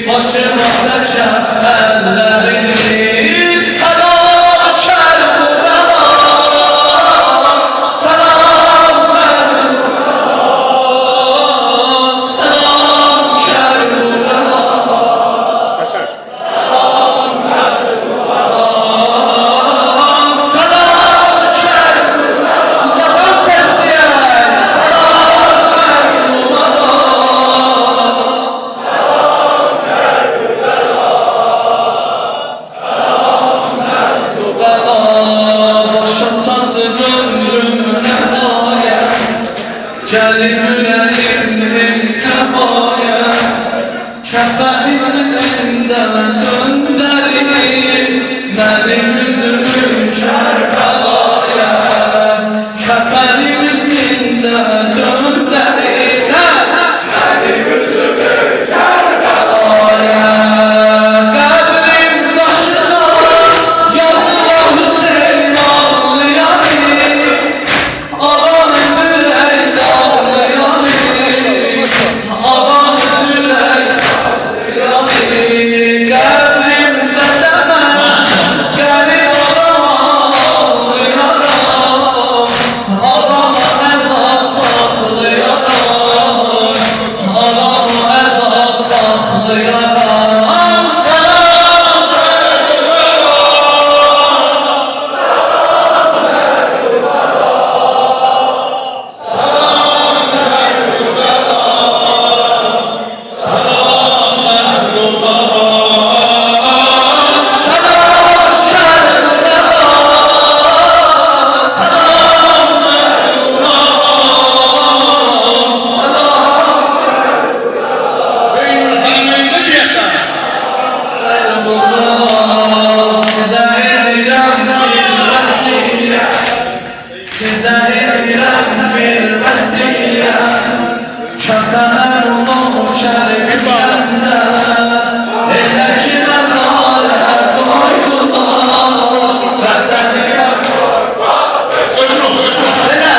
Başıma çeker ellerini, selam Kerbela, selam Mezluma, selam Kerbela, Yaşar. selam Kerbela. Uzadan sesliye, selam Mezluma. Gelin yüreğimin kebaya, kefenizinde dönderin, benim yüzümün Kerbela'ya, kefenimizinde dönderin, benim yüzümün Kerbela'ya. Kabrim taşına yazılı Hüseyin ağlayanı, alanın yüreği ağlayanı, alanın yüreği ağlayanı, kabrimde deme, gelin ağlayaram, ağlama esas saklayaram, ağlama esas saklayaram, selam Benim hanımıydı diyesen. size edirəm bir vəsiyə, sizə edirəm bir vəsiyə, kəfənər olub kərkəndə, elə ki məzarə qoydular, bədənimə Özün ol, özün ol. belə.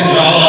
Ya